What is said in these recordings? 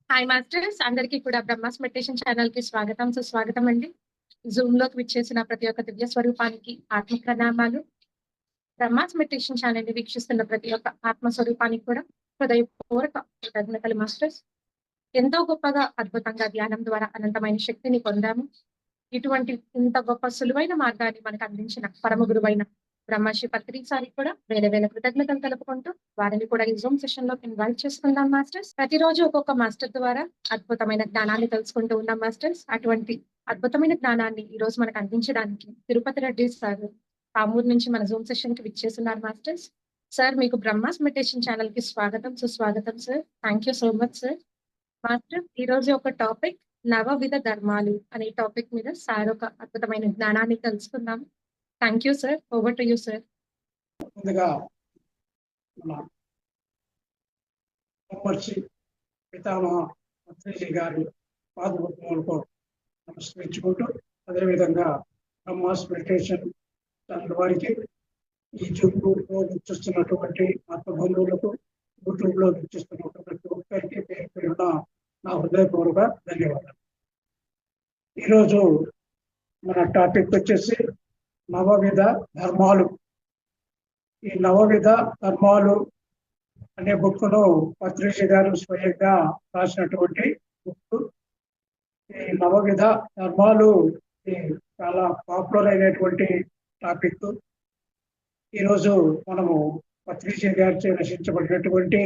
Hi masters, అందరికీ కూడా Brahma's meditation channel కి స్వాగతం సుస్వాగతం అండి. జూమ్ లోకి విచ్చేసిన ప్రతి ఒక్క దివ్య స్వరూపానికి ఆత్మ ప్రణామాలు. బ్రహ్మాస్ మెడిటేషన్ ఛానల్ ని వీక్షిస్తున్న ప్రతి ఒక్క ఆత్మ స్వరూపానికి కూడా హృదయపూర్వక కృతజ్ఞతలు మాస్టర్స్. ఎంతో గొప్పగా అద్భుతంగా ధ్యానం ద్వారా అనంతమైన శక్తిని పొందాము. ఇటువంటి ఇంత గొప్ప సులువైన మార్గాన్ని మనకు అందించిన పరమ గురువైన బ్రహ్మశ్రీ పత్రి సారికి కూడా వేల వేల కృతజ్ఞతలు తెలుపుకుంటూ వారిని కూడా ఈ జూమ్ సెషన్ లో ఇన్వైట్ చేసుకుందాం మాస్టర్స్. ప్రతిరోజు ఒక్కొక్క మాస్టర్ ద్వారా అద్భుతమైన జ్ఞానాన్ని తెలుసుకుంటూ ఉన్నాం మాస్టర్స్. అటువంటి అద్భుతమైన జ్ఞానాన్ని ఈ రోజు మనకు అందించడానికి తిరుపతి రెడ్డి సార్ పామూరు నుంచి మన జూమ్ సెషన్ కి విచ్చేస్తున్నారు మాస్టర్స్. సార్, మీకు బ్రహ్మాస్ మెడిటేషన్ ఛానల్ కి స్వాగతం సుస్వాగతం sir. Thank you so much sir. Master, ఈ రోజు ఒక టాపిక్ నవవిధ ధర్మాలు అనే టాపిక్ మీద సార్ ఒక అద్భుతమైన జ్ఞానాన్ని తెలుసుకుందాం. Thank you sir. Over to you sir. ముందుగా మన బ్రహ్మర్షి పితామహ పత్రిజీ గారి పాదపద్మములకు నమస్కరించుకుంటూ, అదేవిధంగా బ్రహ్మాస్ మెడిటేషన్ ఛానల్ వారికి, ఈ జూమ్లో వీక్షిస్తున్నటువంటి ఆత్మబంధువులకు, యూట్యూబ్లో వీక్షిస్తున్నటువంటి ప్రతి ఒక్కరికి పేరు పేరున నా హృదయపూర్వక ధన్యవాదాలు. ఈరోజు మన టాపిక్ వచ్చేసి నవవిధ ధర్మాలు. ఈ నవవిధ ధర్మాలు అనే బుక్ను పత్రిజీ గారు స్వయంగా రాసినటువంటి బుక్. ఈ నవవిధ ధర్మాలు చాలా పాపులర్ అయినటువంటి టాపిక్. ఈరోజు మనము పత్రిజీ గారిచే రచించబడినటువంటి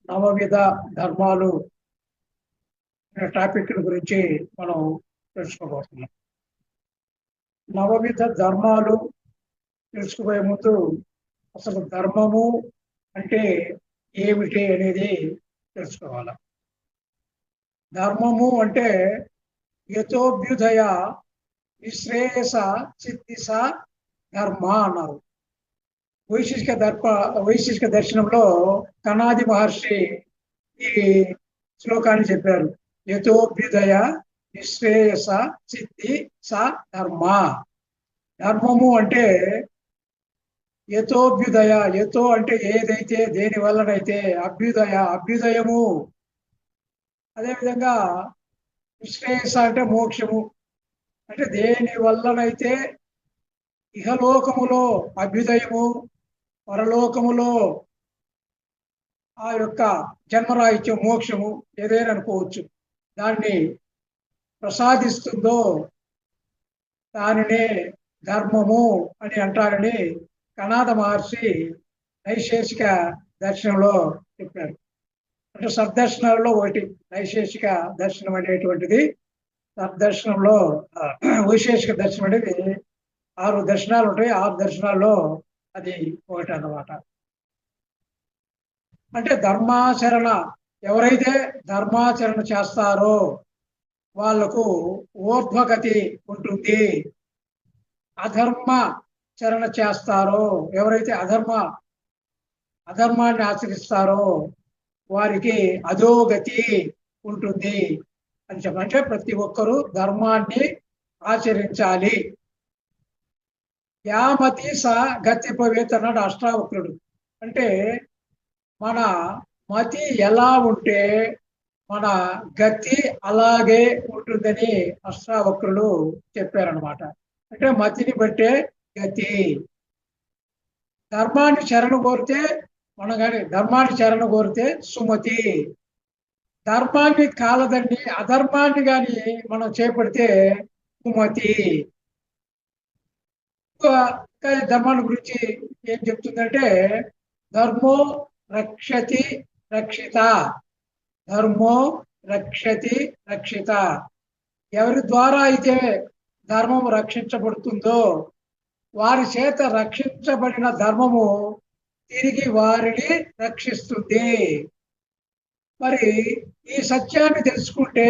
నవవిధ ధర్మాలు అనే టాపిక్ గురించి మనం తెలుసుకోబోతున్నాం. నవవిధ ధర్మాలు తెలుసుకుపోయే ముందు అసలు ధర్మము అంటే ఏమిటి అనేది తెలుసుకోవాలి. ధర్మము అంటే యతోభ్యుదయ విశ్రేయస సిద్ధిస ధర్మ అన్నారు. వైశిష్క దర్శనంలో కణాది మహర్షి ఈ శ్లోకాన్ని చెప్పారు. యతోభ్యుదయ విశ్రేయస సిద్ధి స ధర్మ. ధర్మము అంటే యతోభ్యుదయ, యతో అంటే ఏదైతే దేని వల్లనైతే, అభ్యుదయము. అదేవిధంగా విశ్రేయస అంటే మోక్షము, అంటే దేని వల్లనైతే ఇహలోకములో అభ్యుదయము, పరలోకములో ఆ యొక్క జన్మరాహిత్యం మోక్షము ఏదైనా అనుకోవచ్చు, దాన్ని ప్రసాదిస్తుందో దానినే ధర్మము అని అంటారని కణాద మహర్షి నైశేషిక దర్శనంలో చెప్పారు. అంటే సద్దర్శనాలలో ఒకటి నైశేషిక దర్శనం అనేటువంటిది. సద్దర్శనంలో వైశేషిక దర్శనం అనేది 6 దర్శనాలు ఉంటాయి. 6 దర్శనాల్లో అది ఒకటి అన్నమాట. అంటే ధర్మాచరణ, ఎవరైతే ధర్మాచరణ చేస్తారో వాళ్లకు ఊర్ధ్వగతి ఉంటుంది. అధర్మాచరణ చేస్తారో, ఎవరైతే అధర్మాన్ని ఆచరిస్తారో వారికి అధోగతి ఉంటుంది అని చెప్పి. అంటే ప్రతి ఒక్కరూ ధర్మాన్ని ఆచరించాలి. యామతి స గతి భవేత్ అన్నాడు అష్టావక్రుడు. అంటే మన మతి ఎలా ఉంటే మన గతి అలాగే ఉంటుందని అష్టావక్రులు చెప్పారనమాట. అంటే మతిని బట్టే గతి. ధర్మాన్ని శరణు కోరితే మనం కానీ ధర్మాన్ని శరణు కోరితే సుమతి. ధర్మాన్ని కాలదండి అధర్మాన్ని కానీ మనం చేపడితే కుమతి. ధర్మాన్ని గురించి ఏం చెప్తుందంటే ధర్మో రక్షతి రక్షిత, ధర్మో రక్షతి రక్షిత. ఎవరి ద్వారా అయితే ధర్మం రక్షించబడుతుందో వారి చేత రక్షించబడిన ధర్మము తిరిగి వారిని రక్షిస్తుంది. మరి ఈ సత్యాన్ని తెలుసుకుంటే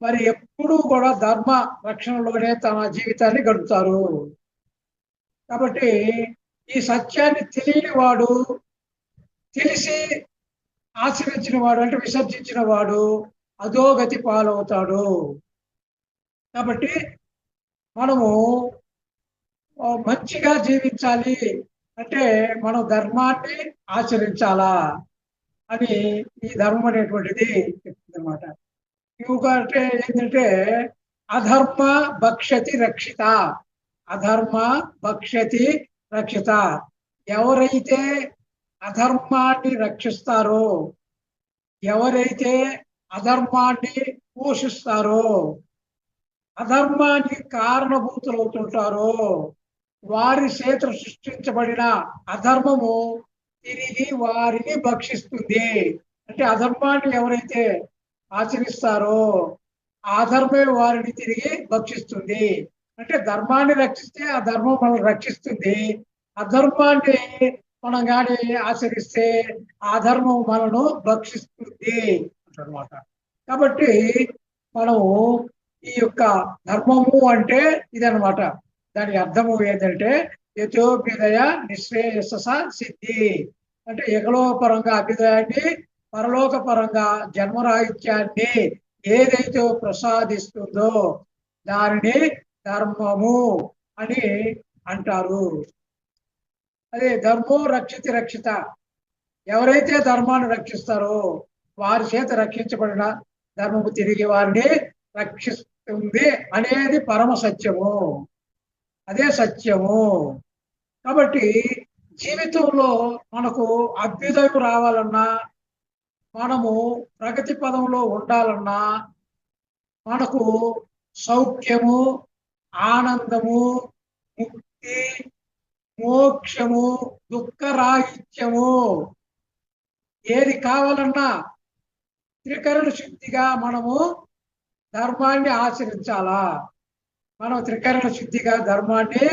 మరి ఎప్పుడూ కూడా ధర్మ రక్షణలోనే తమ జీవితాన్ని గడుపుతారు. కాబట్టి ఈ సత్యాన్ని తెలియని వాడు, తెలిసి ఆచరించిన వాడు అంటే విసర్జించిన వాడు అధోగతి పాలవుతాడు. కాబట్టి మనము మంచిగా జీవించాలి అంటే మనం ధర్మాన్ని ఆచరించాలా అని ఈ ధర్మం అనేటువంటిది చెప్తుంది అనమాట. ఇంకొకటి ఏంటంటే అధర్మ భక్షతి రక్షిత. అధర్మ భక్షతి రక్షిత. ఎవరైతే అధర్మాన్ని రక్షిస్తారో, ఎవరైతే అధర్మాన్ని పోషిస్తారో, అధర్మానికి కారణభూతులవుతుంటారో వారి చేత సృష్టించబడిన అధర్మము తిరిగి వారిని భక్షిస్తుంది. అంటే అధర్మాన్ని ఎవరైతే ఆచరిస్తారో ఆ ధర్మే వారిని తిరిగి భక్షిస్తుంది. అంటే ధర్మాన్ని రక్షిస్తే ఆ ధర్మం మనం రక్షిస్తుంది, అధర్మాన్ని మనం కానీ ఆచరిస్తే ఆ ధర్మం మనను భక్షిస్తుంది అన్నమాట. కాబట్టి మనము ఈ యొక్క ధర్మము అంటే ఇదనమాట. దాని అర్థము ఏంటంటే యథోభ్యుదయ నిశ్రేయస సిద్ధి. అంటే ఎగలోపరంగా అభ్యుదయాన్ని, పరలోక పరంగా జన్మరాహిత్యాన్ని ఏదైతే ప్రసాదిస్తుందో దానిని ధర్మము అని అంటారు. అదే ధర్మో రక్షితి రక్షిత. ఎవరైతే ధర్మాన్ని రక్షిస్తారో వారి చేత రక్షించబడిన ధర్మము తిరిగి వారిని రక్షిస్తుంది అనేది పరమ సత్యము. అదే సత్యము. కాబట్టి జీవితంలో మనకు అభ్యుదయం రావాలన్నా, మనము ప్రగతి పదంలో ఉండాలన్నా, మనకు సౌఖ్యము, ఆనందము, ముక్తి, మోక్షము, దుఃఖరాహిత్యము ఏది కావాలన్నా త్రికరణ శుద్ధిగా మనము ధర్మాన్ని ఆచరించాలా. మనం త్రికరణ శుద్ధిగా ధర్మాన్ని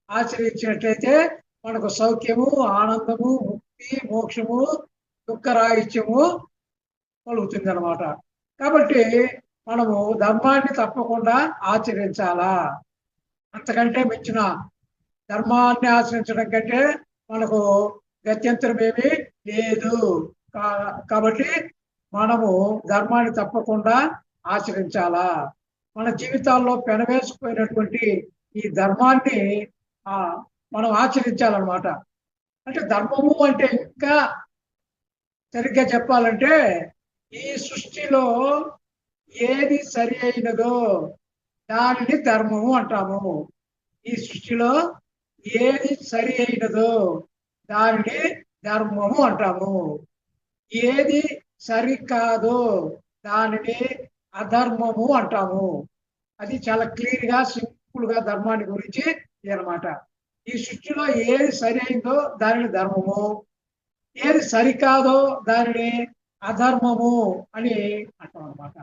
ఆచరించినట్లయితే మనకు సౌఖ్యము, ఆనందము, ముక్తి, మోక్షము, దుఃఖరాహిత్యము కలుగుతుంది అనమాట. కాబట్టి మనము ధర్మాన్ని తప్పకుండా ఆచరించాలా. అంతకంటే మించిన ధర్మాన్ని ఆచరించడం కంటే మనకు గత్యంతరం ఏమీ లేదు. కాబట్టి మనము ధర్మాన్ని తప్పకుండా ఆచరించాలా. మన జీవితాల్లో పెనవేసుకుపోయినటువంటి ఈ ధర్మాన్ని మనం ఆచరించాలన్నమాట. అంటే ధర్మము అంటే ఇంకా సరిగ్గా చెప్పాలంటే ఈ సృష్టిలో ఏది సరి అయినదో దానిని ధర్మము అంటాము. ఈ సృష్టిలో ఏది సరి అయినదో దానిని ధర్మము అంటాము. ఏది సరికాదో దానిని అధర్మము అంటాము. అది చాలా క్లియర్ గా, సింపుల్ గా ధర్మాన్ని గురించి అనమాట. ఈ సృష్టిలో ఏది సరి అయిందో దానిని ధర్మము, ఏది సరికాదో దానిని అధర్మము అని అంటాం అనమాట.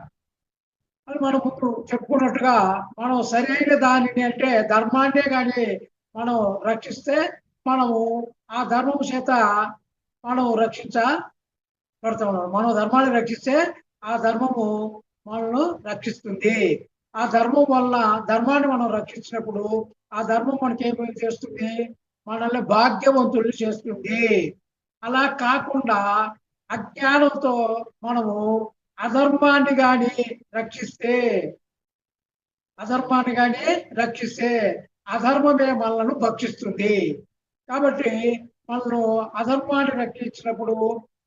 అది మనం ముందు చెప్పుకున్నట్టుగా మనం సరైన దానిని అంటే ధర్మాన్నే కానీ మనం రక్షిస్తే మనము ఆ ధర్మము చేత మనం రక్షించబడతాం. మనం ధర్మాన్ని రక్షిస్తే ఆ ధర్మము మనల్ని రక్షిస్తుంది. ఆ ధర్మం వల్ల ధర్మాన్ని మనం రక్షించినప్పుడు ఆ ధర్మం మనకి ఏమేమి చేస్తుంది? మనల్ని భాగ్యవంతులు చేస్తుంది. అలా కాకుండా అజ్ఞానంతో మనము అధర్మాన్ని కానీ రక్షిస్తే అధర్మమే మనల్ని భక్షిస్తుంది. కాబట్టి మనము అధర్మాన్ని రక్షించినప్పుడు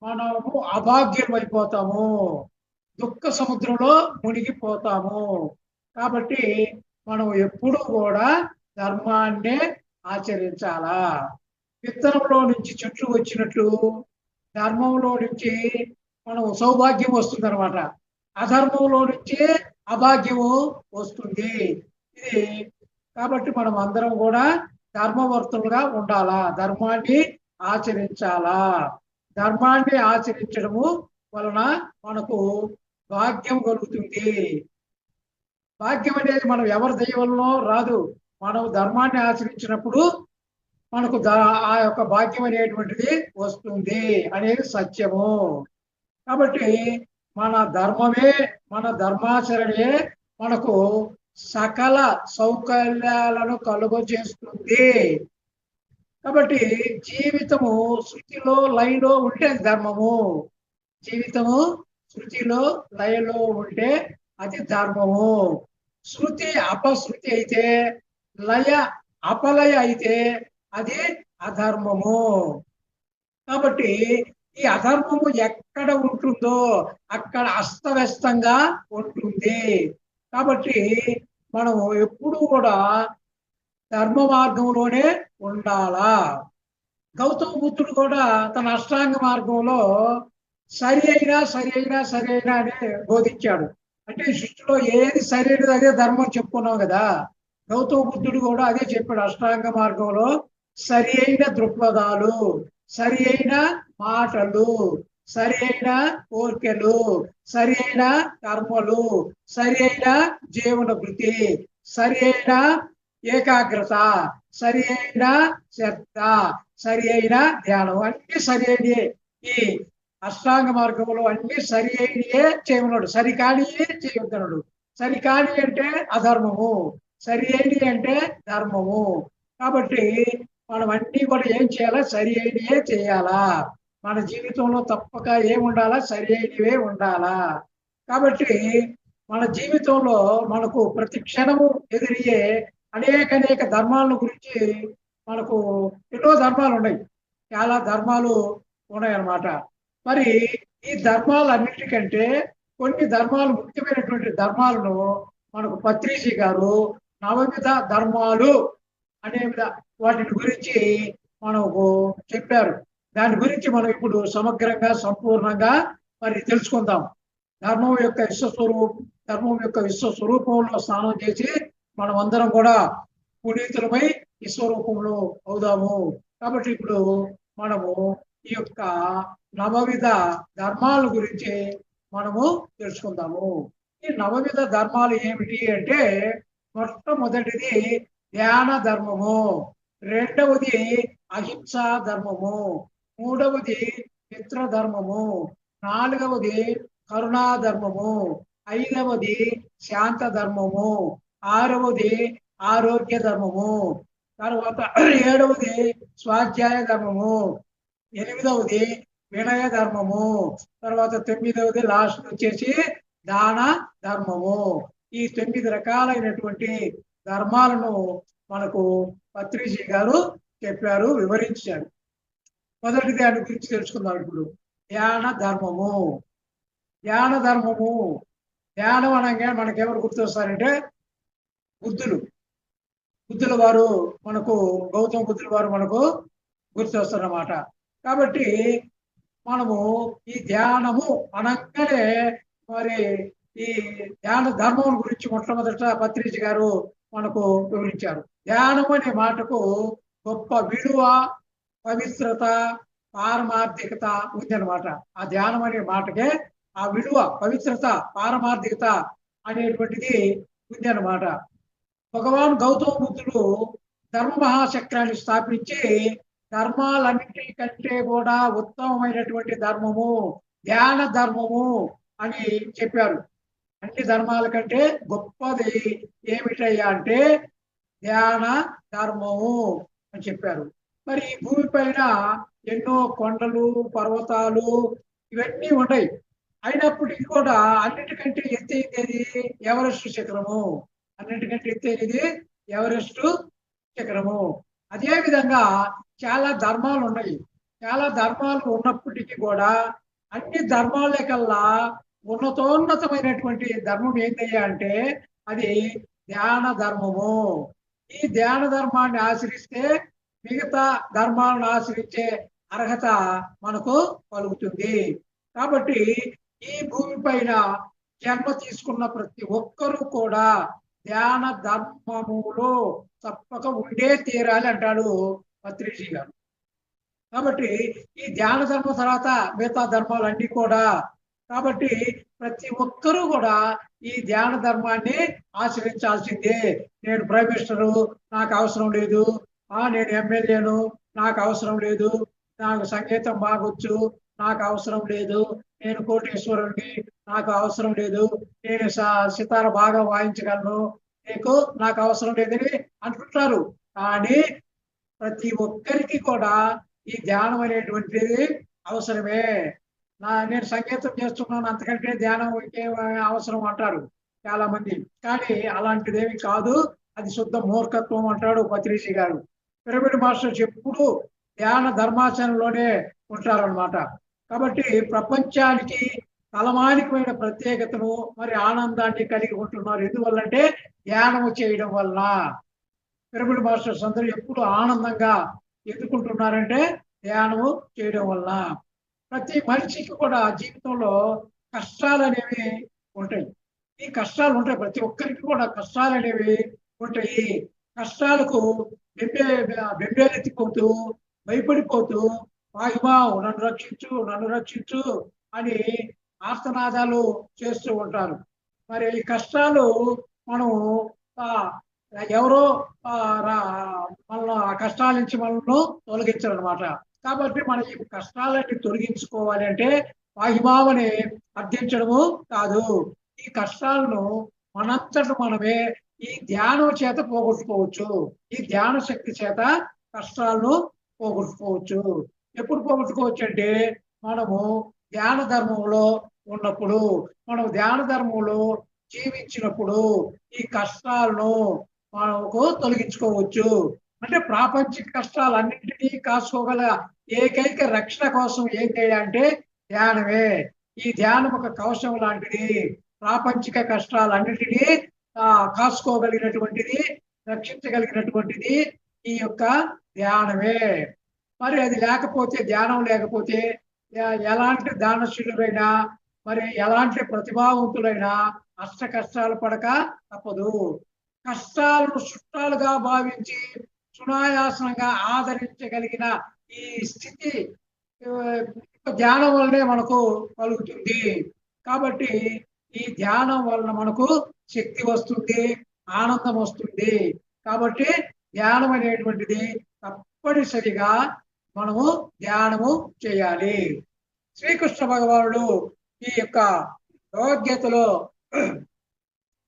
మనము అభాగ్యం అయిపోతాము, దుఃఖ సముద్రంలో మునిగిపోతాము. కాబట్టి మనం ఎప్పుడూ కూడా ధర్మాన్నే ఆచరించాలా. విత్తనంలో నుంచి చెట్లు వచ్చినట్లు ధర్మంలో నుంచి మనం సౌభాగ్యం వస్తుంది అనమాట. అధర్మంలో నుంచి అభాగ్యము వస్తుంది. ఇది కాబట్టి మనం అందరం కూడా ధర్మవర్తులుగా ఉండాలా, ధర్మాన్ని ఆచరించాలా. ధర్మాన్ని ఆచరించడము వలన మనకు భాగ్యం కలుగుతుంది. భాగ్యం అనేది మనం ఎవరి దయ వలనో రాదు. మనం ధర్మాన్ని ఆచరించినప్పుడు మనకు ఆ యొక్క భాగ్యం అనేటువంటిది వస్తుంది అనేది సత్యము. కాబట్టి మన ధర్మమే, మన ధర్మాచరణే మనకు సకల సౌకర్యాలను కలుగజేస్తుంది. కాబట్టి జీవితము శృతిలో లయలో ఉంటే ధర్మము. జీవితము శృతిలో లయలో ఉంటే అది ధర్మము. శృతి అపశృతి అయితే, లయ అపలయ అయితే అది అధర్మము. కాబట్టి ఈ అధర్మము ఎక్కడ ఉంటుందో అక్కడ అస్తవ్యస్తంగా ఉంటుంది. కాబట్టి మనం ఎప్పుడూ కూడా ధర్మ మార్గంలోనే ఉండాలా. గౌతమ బుద్ధుడు కూడా తన అష్టాంగ మార్గంలో సరి అయినా అని బోధించాడు. అంటే ఈ సృష్టిలో ఏది సరైనది అదే ధర్మం చెప్పుకున్నాం కదా. గౌతమ బుద్ధుడు కూడా అదే చెప్పాడు అష్టాంగ మార్గంలో. సరి అయిన దృక్పథాలు, సరి అయిన మాటలు, సరి అయిన కోరికలు, సరి అయిన కర్మలు, సరి అయిన జీవన వృత్తి, సరి అయిన ఏకాగ్రత, సరి అయిన శ్రద్ధ, సరి అయిన ధ్యానం అన్ని సరి అయినయే. ఈ అష్టాంగ మార్గంలో అన్ని సరి అయినయే చేయమన్నాడు, సరికానియే చేయొద్దన్నాడు. సరికాని అంటే అధర్మము, సరి అయినవి అంటే ధర్మము. కాబట్టి మనం అన్ని కూడా ఏం చేయాలా, సరి అయినయే చేయాలా. మన జీవితంలో తప్పక ఏముండాలా, సరి అయినవే ఉండాలా. కాబట్టి మన జీవితంలో మనకు ప్రతి క్షణము ఎదురయ్యే అనేక ధర్మాల గురించి మనకు ఎన్నో ధర్మాలు ఉన్నాయి, చాలా ధర్మాలు ఉన్నాయన్నమాట. మరి ఈ ధర్మాలన్నిటికంటే కొన్ని ధర్మాలు, ముఖ్యమైనటువంటి ధర్మాలను మనకు పత్రిజీ గారు నవవిధ ధర్మాలు అనే వాటిని గురించి మనకు చెప్పారు. దాని గురించి మనం ఇప్పుడు సమగ్రంగా సంపూర్ణంగా మరి తెలుసుకుందాం. ధర్మం యొక్క విశ్వస్వరూపంలో స్నానం చేసి మనం అందరం కూడా పునీతులమై విశ్వరూపంలో అవుదాము. కాబట్టి ఇప్పుడు మనము ఈ యొక్క నవవిధ ధర్మాల గురించి మనము తెలుసుకుందాము. ఈ నవవిధ ధర్మాలు ఏమిటి అంటే, మొట్టమొదటిది ధ్యాన ధర్మము, రెండవది అహింసా ధర్మము, మూడవది మిత్ర ధర్మము, నాలుగవది కరుణా ధర్మము, ఐదవది శాంత ధర్మము, ఆరవది ఆరోగ్య ధర్మము, తర్వాత ఏడవది స్వాధ్యాయ ధర్మము, ఎనిమిదవది వినయ ధర్మము, తర్వాత తొమ్మిదవది లాస్ట్ వచ్చేసి దాన ధర్మము. ఈ 9 రకాలైనటువంటి ధర్మాలను మనకు పత్రిజీ గారు చెప్పారు, వివరించారు. మొదటి దాని గురించి తెలుసుకుందాం ఇప్పుడు. ధ్యాన ధర్మము. ధ్యాన ధర్మము, ధ్యానం అనగా మనకెవరు గుర్తొస్తారంటే బుద్ధుల వారు మనకు, గౌతమ బుద్ధుల వారు మనకు గుర్తొస్తారన్నమాట. కాబట్టి మనము ఈ ధ్యానము అనగానే మరి ఈ ధ్యాన ధర్మం గురించి మొట్టమొదట పత్రిజీ గారు మనకు వివరించారు. ధ్యానం అనే మాటకు గొప్ప విలువ, పవిత్రత, పారమార్థికత ఉందన్నమాట. ఆ ధ్యానం అనే మాటకే ఆ విలువ, పవిత్రత, పారమార్థికత అనేటువంటిది ఉందన్నమాట. భగవాన్ గౌతమ బుద్ధుడు ధర్మ మహాచక్రాన్ని స్థాపించి ధర్మాలన్నిటికంటే కూడా ఉత్తమమైనటువంటి ధర్మము ధ్యాన ధర్మము అని చెప్పారు. అన్ని ధర్మాల కంటే గొప్పది ఏమిటయ్యా అంటే ధ్యాన ధర్మము అని చెప్పారు. మరి ఈ భూమి పైన ఎన్నో కొండలు, పర్వతాలు ఇవన్నీ ఉన్నాయి. అయినప్పటికీ కూడా అన్నిటికంటే ఎత్తైనది ఎవరెస్ట్ శిఖరము. అన్నిటికంటే ఎత్తైనది ఎవరెస్ట్ శిఖరము. అదే విధంగా చాలా ధర్మాలు ఉన్నాయి. చాలా ధర్మాలు ఉన్నప్పటికీ కూడా అన్ని ధర్మాల కల్లా ఉన్నతోన్నతమైనటువంటి ధర్మం ఏంటయ్యా అంటే అది ధ్యాన ధర్మము. ఈ ధ్యాన ధర్మాన్ని ఆచరిస్తే మిగతా ధర్మాలను ఆచరించే అర్హత మనకు కలుగుతుంది. కాబట్టి ఈ భూమి పైన జన్మ తీసుకున్న ప్రతి ఒక్కరూ కూడా ధ్యాన ధర్మములో తప్పక ఉండే తీరాలి అంటాడు పత్రిజీ గారు. కాబట్టి ఈ ధ్యాన ధర్మం తర్వాత మిగతా ధర్మాలన్నీ కూడా, కాబట్టి ప్రతి ఒక్కరూ కూడా ఈ ధ్యాన ధర్మాన్ని ఆచరించాల్సిందే. నేను ప్రైమ్ మినిస్టరు, నాకు అవసరం లేదు. నేను ఎమ్మెల్యేను, నాకు అవసరం లేదు. నాకు సంగీతం బాగొచ్చు, నాకు అవసరం లేదు. నేను కోటేశ్వరుడిని, నాకు అవసరం లేదు. నేను సితార బాగా వాయించగలను, నాకు అవసరం లేదని అంటుంటారు. కానీ ప్రతి ఒక్కరికి కూడా ఈ ధ్యానం అనేటువంటిది అవసరమే. నేను సంగీతం చేస్తున్నాను, అంతకంటే ధ్యానం ఇంకేం అవసరం అంటారు చాలా మంది. కానీ అలాంటిదేమి కాదు, అది శుద్ధ మూర్ఖత్వం అంటాడు పత్రిజీ గారు. పిరమిడ్ మాస్టర్స్ ఎప్పుడు ధ్యాన ధర్మాచరణలోనే ఉంటారన్నమాట. కాబట్టి ప్రపంచానికి తలమానికమైన ప్రత్యేకతను మరి ఆనందాన్ని కలిగి ఉంటున్నారు. ఎందువల్లంటే ధ్యానము చేయడం వల్ల. పిరమిడ్ మాస్టర్స్ అందరూ ఎప్పుడు ఆనందంగా ఎదుర్కొంటున్నారంటే ధ్యానము చేయడం వల్ల. ప్రతి మనిషికి కూడా జీవితంలో కష్టాలు అనేవి ఉంటాయి. ఈ కష్టాలు ఉంటాయి, ప్రతి ఒక్కరికి కూడా కష్టాలు అనేవి ఉంటాయి. కష్టాలకు బెంబేలెత్తిపోతూ భయపడిపోతూ వాయుమావు నన్ను రక్షించు నన్ను రక్షించు అని ఆర్తనాదాలు చేస్తూ ఉంటారు. మరి ఈ కష్టాలు మనం ఎవరో మనల్ని ఆ కష్టాల నుంచి మనల్ని తొలగించరు అనమాట. కాబట్టి మన ఈ కష్టాలన్నీ తొలగించుకోవాలి అంటే వాహిమావని అర్థించడము కాదు. ఈ కష్టాలను మనంతట మనమే ఈ ధ్యానం చేత పోగొట్టుకోవచ్చు. ఈ ధ్యాన శక్తి చేత కష్టాలను పోగొట్టుకోవచ్చు. ఎప్పుడు పోగొట్టుకోవచ్చు అంటే మనము ధ్యాన ధర్మంలో ఉన్నప్పుడు, మనం ధ్యాన ధర్మంలో జీవించినప్పుడు ఈ కష్టాలను మనకు తొలగించుకోవచ్చు. అంటే ప్రాపంచిక కష్టాలన్నింటినీ కాసుకోగల ఏకైక రక్షణ కోసం ఏంటి అంటే ధ్యానమే. ఈ ధ్యానం ఒక కవచం లాంటిది. ప్రాపంచిక కష్టాలన్నింటినీ కాసుకోగలిగినటువంటిది, రక్షించగలిగినటువంటిది ఈ యొక్క ధ్యానమే. మరి అది లేకపోతే, ధ్యానం లేకపోతే ఎలాంటి దానశీలురైనా మరి ఎలాంటి ప్రతిభావంతులైనా అష్ట కష్టాలు పడక తప్పదు. కష్టాలను చుట్టాలుగా భావించి సునాయాసంగా ఆదరించగలిగిన ఈ స్థితి ధ్యానం వల్లనే మనకు కలుగుతుంది. కాబట్టి ఈ ధ్యానం వలన మనకు శక్తి వస్తుంది, ఆనందం వస్తుంది. కాబట్టి ధ్యానం అనేటువంటిది తప్పనిసరిగా మనము ధ్యానము చేయాలి. శ్రీకృష్ణ భగవానుడు ఈ యొక్క భగవద్గీతలో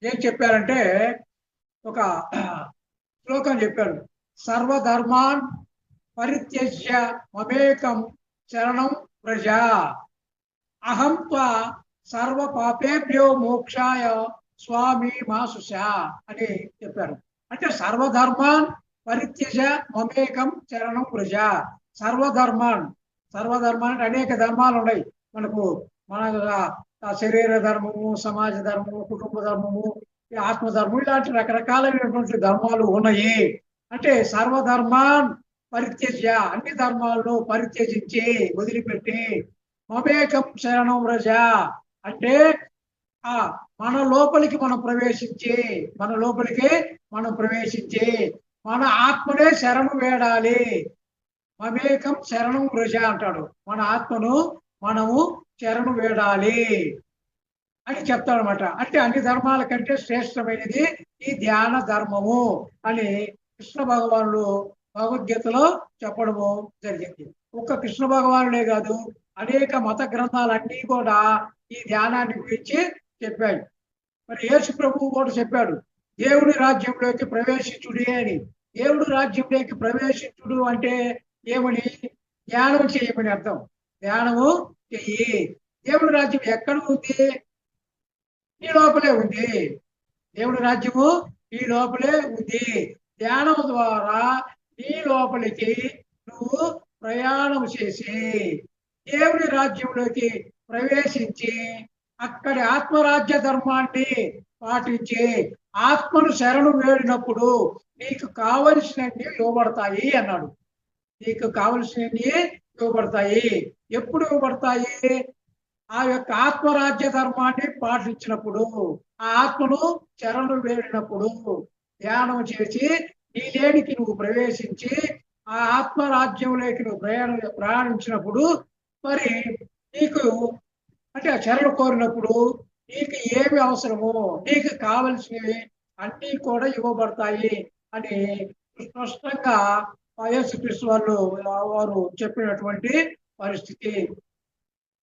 ఏం చెప్పారంటే ఒక శ్లోకం చెప్పాడు. సర్వధర్మాన్ పరిత్యజ్య మమేకం శరణం వ్రజ అహం త్వా సర్వ పాపేభ్యో మోక్షాయ స్వామి మాసుష అని చెప్పారు. అంటే సర్వధర్మాన్ పరిత్యజ మమేకం శరణం వ్రజ. సర్వధర్మాన్ అంటే అనేక ధర్మాలు ఉన్నాయి మనకు. మన శరీర ధర్మము, సమాజ ధర్మము, కుటుంబ ధర్మము, ఆత్మధర్మం, ఇలాంటి రకరకాలైనటువంటి ధర్మాలు ఉన్నాయి. అంటే సర్వధర్మాన్ పరిత్యజ్య, అన్ని ధర్మాలను పరిత్యజించి వదిలిపెట్టి మమేకం శరణం వ్రజ అంటే మన లోపలికి మనం ప్రవేశించి మన ఆత్మనే శరణు వేడాలి. మమేకం శరణం వ్రజ అంటాడు. మన ఆత్మను మనము శరణు వేడాలి అని చెప్తాడనమాట. అంటే అన్ని ధర్మాల కంటే శ్రేష్టమైనది ఈ ధ్యాన ధర్మము అని కృష్ణ భగవానుడు భగవద్గీతలో చెప్పడము జరిగింది. ఒక్క కృష్ణ భగవానుడే కాదు, అనేక మత గ్రంథాలన్నీ కూడా ఈ ధ్యానాన్ని గురించి చెప్పాయి. మరి యేసు ప్రభువు కూడా చెప్పాడు, దేవుడి రాజ్యంలోకి ప్రవేశించుడి అని. దేవుడి రాజ్యంలోకి ప్రవేశించుడు అంటే ఏమని? ధ్యానం చేయమని అర్థం. ధ్యానము చెయ్యి. దేవుడి రాజ్యం ఎక్కడ ఉంది? ఈ లోపలే ఉంది. దేవుడి రాజ్యము ఈ లోపలే ఉంది. ధ్యానం ద్వారా ఈ లోపలికి నువ్వు ప్రయాణం చేసి దేవుడి రాజ్యంలోకి ప్రవేశించి అక్కడి ఆత్మరాజ్య ధర్మాన్ని పాటించి ఆత్మను శరణు వేడినప్పుడు నీకు కావలసినవి ఇవ్వబడతాయి అన్నాడు. నీకు కావలసినవి ఇవ్వబడతాయి. ఎప్పుడు ఇవ్వబడతాయి? ఆ యొక్క ఆత్మరాజ్య ధర్మాన్ని పాటించినప్పుడు, ఆ ఆత్మను శరణు వేడినప్పుడు, ధ్యానం చేసి నీ లేనికి నువ్వు ప్రవేశించి ఆ ఆత్మరాజ్యంలోకి నువ్వు ప్రయాణించినప్పుడు మరి నీకు అంటే ఆ శరణు కోరినప్పుడు నీకు ఏమి అవసరమో, నీకు కావలసినవి అన్నీ కూడా ఇవ్వబడతాయి అని స్పష్టంగా యేసుక్రీస్తు వారు చెప్పినటువంటి పరిస్థితి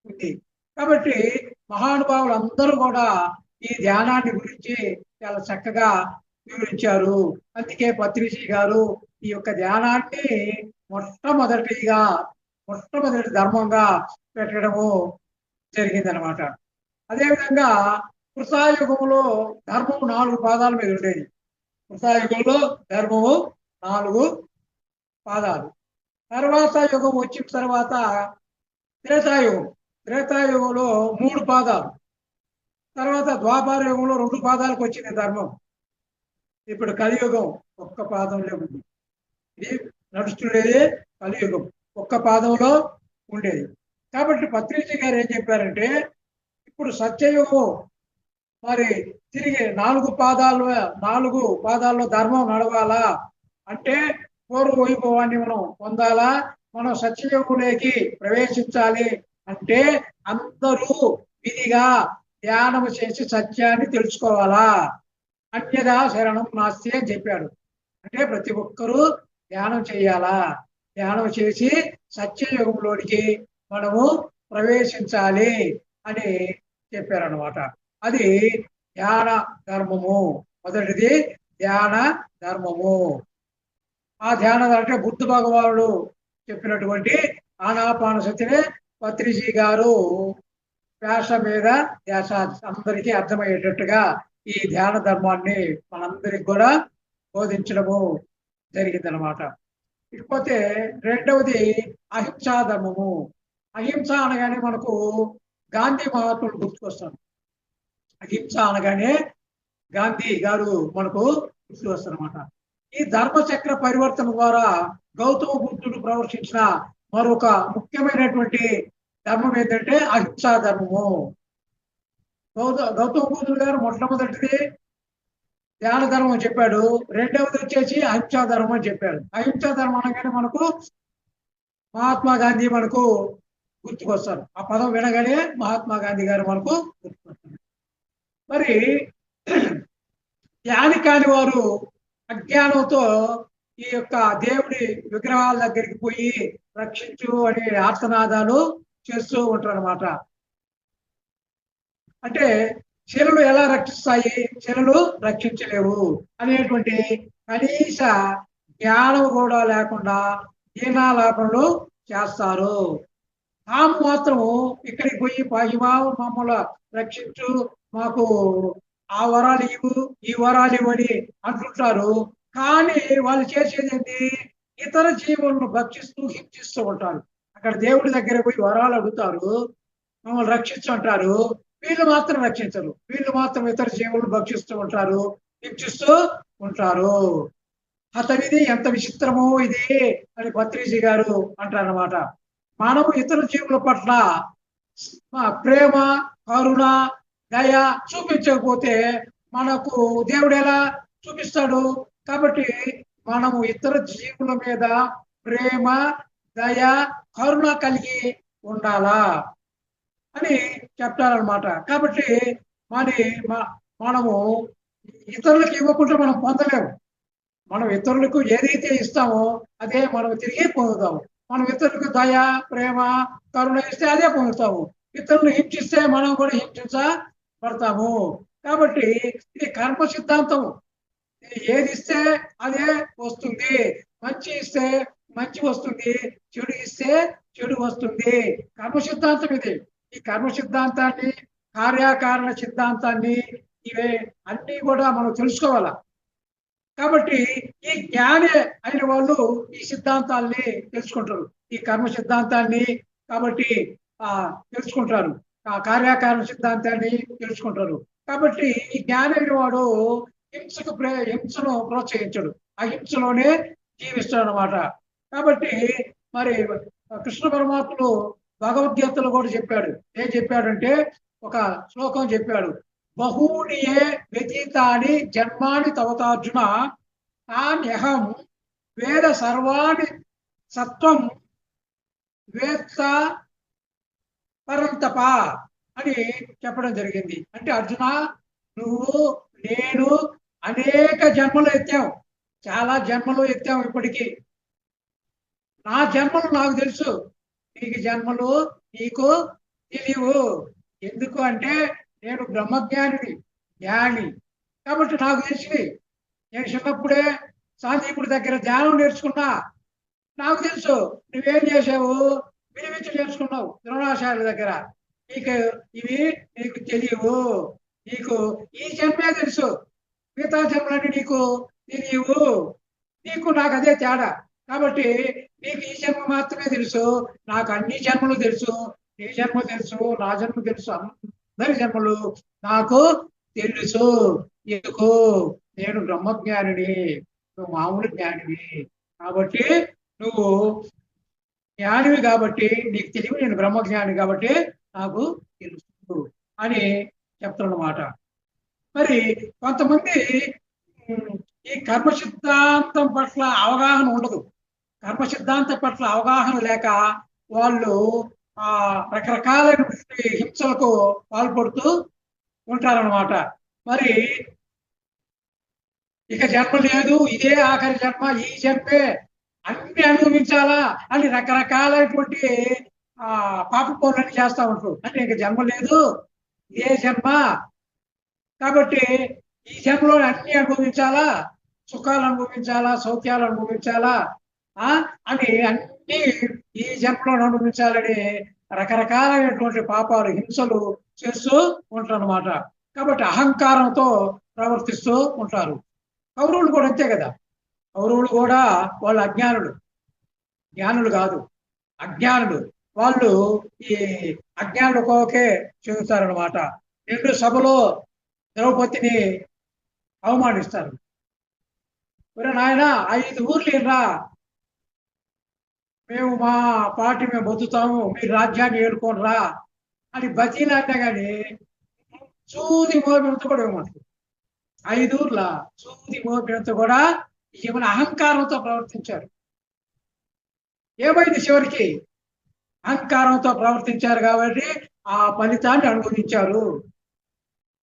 ఉంది. కాబట్టి మహానుభావులు అందరూ కూడా ఈ ధ్యానాన్ని గురించి చాలా చక్కగా వివరించారు. అందుకే పత్రిజీ గారు ఈ యొక్క ధ్యానాన్ని మొట్టమొదటి ధర్మంగా పెట్టడము జరిగిందనమాట. అదేవిధంగా కృతాయుగంలో ధర్మము 4 పాదాల మీద ఉండేది. కృతాయుగంలో ధర్మము 4 పాదాలు. తర్వాత యుగం వచ్చిన తర్వాత త్రేతాయుగంలో 3 పాదాలు, తర్వాత ద్వాపర యుగంలో 2 పాదాలకు వచ్చింది ధర్మం. ఇప్పుడు కలియుగం ఒక్క పాదంలో ఉంది. ఇది నడుస్తుండేది కలియుగం ఒక్క పాదంలో ఉండేది. కాబట్టి పత్రిజీ గారు ఏం చెప్పారంటే, ఇప్పుడు సత్యయుగం మరి తిరిగి 4 పాదాల్లో ధర్మం నడవాలా అంటే పూర్వ వైభవాన్ని మనం పొందాలా, మనం సత్యయుగంలోకి ప్రవేశించాలి అంటే అందరూ విధిగా ధ్యానం చేసి సత్యాన్ని తెలుసుకోవాలా. అన్యదా శరణం నాస్తి అని చెప్పాడు. అంటే ప్రతి ఒక్కరూ ధ్యానం చేయాలా, ధ్యానం చేసి సత్యయుగంలోనికి మనము ప్రవేశించాలి అని చెప్పారనమాట. అది ధ్యాన ధర్మము. మొదటిది ధ్యాన ధర్మము. ఆ ధ్యాన అంటే బుద్ధ భగవానుడు చెప్పినటువంటి ఆనాపానసతిని పత్రిజీ గారు వ్యాస మీద ధ్యాస అందరికీ అర్థమయ్యేటట్టుగా ఈ ధ్యాన ధర్మాన్ని మనందరికి కూడా బోధించడము జరిగిందనమాట. ఇకపోతే రెండవది అహింసా ధర్మము. అహింస అనగానే మనకు గాంధీ మహాత్ముడు గుర్తుకొస్తాడు. అహింస అనగానే గాంధీ గారు మనకు గుర్తుకొస్తారన్నమాట. ఈ ధర్మచక్ర పరివర్తన ద్వారా గౌతమ బుద్ధుడు ప్రవర్తించిన మరొక ముఖ్యమైనటువంటి ధర్మం ఏంటంటే అహింసా ధర్మము. గౌతమ బుద్ధుడు గారు మొట్టమొదటిది ధ్యాన ధర్మం చెప్పాడు, రెండవది వచ్చేసి అహింసా ధర్మం అని చెప్పాడు. అహింసా ధర్మం అనగానే మనకు మహాత్మా గాంధీ మనకు గుర్తుకొస్తారు. ఆ పదం వినగానే మహాత్మా గాంధీ గారు మనకు గుర్తుకొస్తారు. మరి ధ్యాని కాని వారు అజ్ఞానంతో ఈ యొక్క దేవుడి విగ్రహాల దగ్గరికి పోయి రక్షించు అనే ఆర్తనాదాలు చేస్తూ ఉంటారు అన్నమాట. అంటే శిలలు ఎలా రక్షిస్తాయి, శిలలు రక్షించలేవు అనేటువంటి కనీస జ్ఞానం కూడా లేకుండా దీనాలాపనలు చేస్తారు. తాము మాత్రం ఇక్కడికి పోయి పాహిమా మమ్మల్ని రక్షించు, మాకు ఆ వరాలు ఇవ్వు, ఈ వరాలు ఇవ్వని అంటుంటారు. కానీ వాళ్ళు చేసేది ఏంటి, ఇతర జీవులను భక్షిస్తూ హింసిస్తూ ఉంటారు. అక్కడ దేవుడి దగ్గర పోయి వరాలు అడుగుతారు, మమ్మల్ని రక్షించుంటారు. వీళ్ళు మాత్రం రక్షించరు, వీళ్ళు మాత్రం ఇతర జీవులను భక్షిస్తూ ఉంటారు, హింసిస్తూ ఉంటారు. అతనిది ఎంత విచిత్రమో ఇది అని పత్రిజీ గారు అంటారన్నమాట. మనము ఇతర జీవుల పట్ల ప్రేమ, కరుణ, దయ చూపించకపోతే మనకు దేవుడు ఎలా చూపిస్తాడు? కాబట్టి మనము ఇతర జీవుల మీద ప్రేమ, దయ, కరుణ కలిగి ఉండాలా అని చెప్తారనమాట. కాబట్టి మనము ఇతరులకు ఇవ్వకుండా మనం పొందలేము. మనం ఇతరులకు ఏదైతే ఇస్తామో అదే మనం తిరిగి పొందుతాము. మనం ఇతరులకు దయ, ప్రేమ, కరుణ ఇస్తే అదే పొందుతాము. ఇతరులు హింసిస్తే మనం కూడా హింసించబడతాము. కాబట్టి ఇది కర్మ సిద్ధాంతం. ఏది ఇస్తే అదే వస్తుంది. మంచి ఇస్తే మంచి వస్తుంది, చెడు ఇస్తే చెడు వస్తుంది. కర్మ సిద్ధాంతం ఇది. ఈ కర్మ సిద్ధాంతాన్ని, కార్యకారణ సిద్ధాంతాన్ని ఇవే అన్నీ కూడా మనం తెలుసుకోవాలా. కాబట్టి ఈ జ్ఞాని అయిన వాళ్ళు ఈ సిద్ధాంతాల్ని తెలుసుకుంటారు, ఈ కర్మ సిద్ధాంతాన్ని కాబట్టి తెలుసుకుంటారు, ఆ కార్యకారణ సిద్ధాంతాన్ని తెలుసుకుంటారు. కాబట్టి ఈ జ్ఞాని అయిన వాడు హింసను ప్రోత్సహించడు, అహింసలోనే జీవిస్తాడు అన్నమాట. కాబట్టి మరి కృష్ణ పరమాత్ముడు భగవద్గీతలో కూడా చెప్పాడు. ఏం చెప్పాడంటే ఒక శ్లోకం చెప్పాడు, బహూనియే వ్యతీతాని జన్మాని తవతార్జున తాన్యహం వేద సర్వాణి సత్వం వేత్త పరంతప అని చెప్పడం జరిగింది. అంటే అర్జున, నువ్వు నేను అనేక జన్మలు ఎత్తావు, చాలా జన్మలు ఎత్తావు. ఇప్పటికీ నా జన్మలు నాకు తెలుసు, నీకు జన్మలు నీకు తెలియవు. ఎందుకు అంటే నేను బ్రహ్మజ్ఞానిని, జ్ఞాని. కాబట్టి నాకు తెలిసింది. నేను చిన్నప్పుడే సాందీపుడి దగ్గర ధ్యానం నేర్చుకున్నా, నాకు తెలుసు. నువ్వేం చేసావు, వినిపించి నేర్చుకున్నావు ద్రోణాచార్యుల దగ్గర. ఇవి నీకు తెలియవు. నీకు ఈ జన్మే తెలుసు, మిగతా జన్మలన్నీ నీకు తెలియవు. నీకు నాకు అదే తేడా. కాబట్టి నీకు ఈ జన్మ మాత్రమే తెలుసు, నాకు అన్ని జన్మలు తెలుసు, నీ జన్మ తెలుసు, నా జన్మ తెలుసు, అందరి జన్మలు నాకు తెలుసు. ఎందుకు? నేను బ్రహ్మజ్ఞానిని, నువ్వు మామూలు జ్ఞానివి. కాబట్టి నువ్వు జ్ఞానివి కాబట్టి నీకు తెలివి, నేను బ్రహ్మజ్ఞాని కాబట్టి నాకు తెలుసు అని చెప్తున్నమాట. మరి కొంతమంది ఈ కర్మ సిద్ధాంతం పట్ల అవగాహన ఉండదు. కర్మ సిద్ధాంతం పట్ల అవగాహన లేక వాళ్ళు రకరకాలైనటువంటి హింసలకు పాల్పడుతూ ఉంటారన్నమాట. మరి ఇక జన్మ లేదు, ఇదే ఆఖరి జన్మ, ఈ జన్మే అన్ని అనుభవించాలా అని రకరకాలైనటువంటి పాప పనులన్నీ చేస్తా ఉంటారు. అంటే ఇక జన్మ లేదు, ఇదే జన్మ, కాబట్టి ఈ జన్మలో అన్ని అనుభవించాలా, సుఖాలు అనుభవించాలా, సౌఖ్యాలు అనుభవించాలా అని అన్ని ఈ జన్మలో అనుభవించాలని రకరకాలైనటువంటి పాపాలు, హింసలు చేస్తూ ఉంటారు అన్నమాట. కాబట్టి అహంకారంతో ప్రవర్తిస్తూ ఉంటారు. కౌరవులు కూడా అంతే కదా. కౌరవులు కూడా వాళ్ళు అజ్ఞానులు, జ్ఞానులు కాదు, అజ్ఞానులు. వాళ్ళు ఈ అజ్ఞానుల కోకే చెబుతారనమాట. నిండు సభలో ద్రౌపదిని అవమానిస్తారు. ఒరే నాయన, 5 ఊర్లు ఇర్రా, మేము మా పార్టీ మేము బతుకుతాము, మీరు రాజ్యాన్ని ఏడుకోనరా అని బతీలాడినా కానీ సూది మోపినంత కూడా ఇవ్వమంటారు. 5 ఊర్ల సూది మోపినంత కూడా ఏమైనా అహంకారంతో ప్రవర్తించారు. ఏమైంది చివరికి? అహంకారంతో ప్రవర్తించారు కాబట్టి ఆ ఫలితాన్ని అనుభవించారు.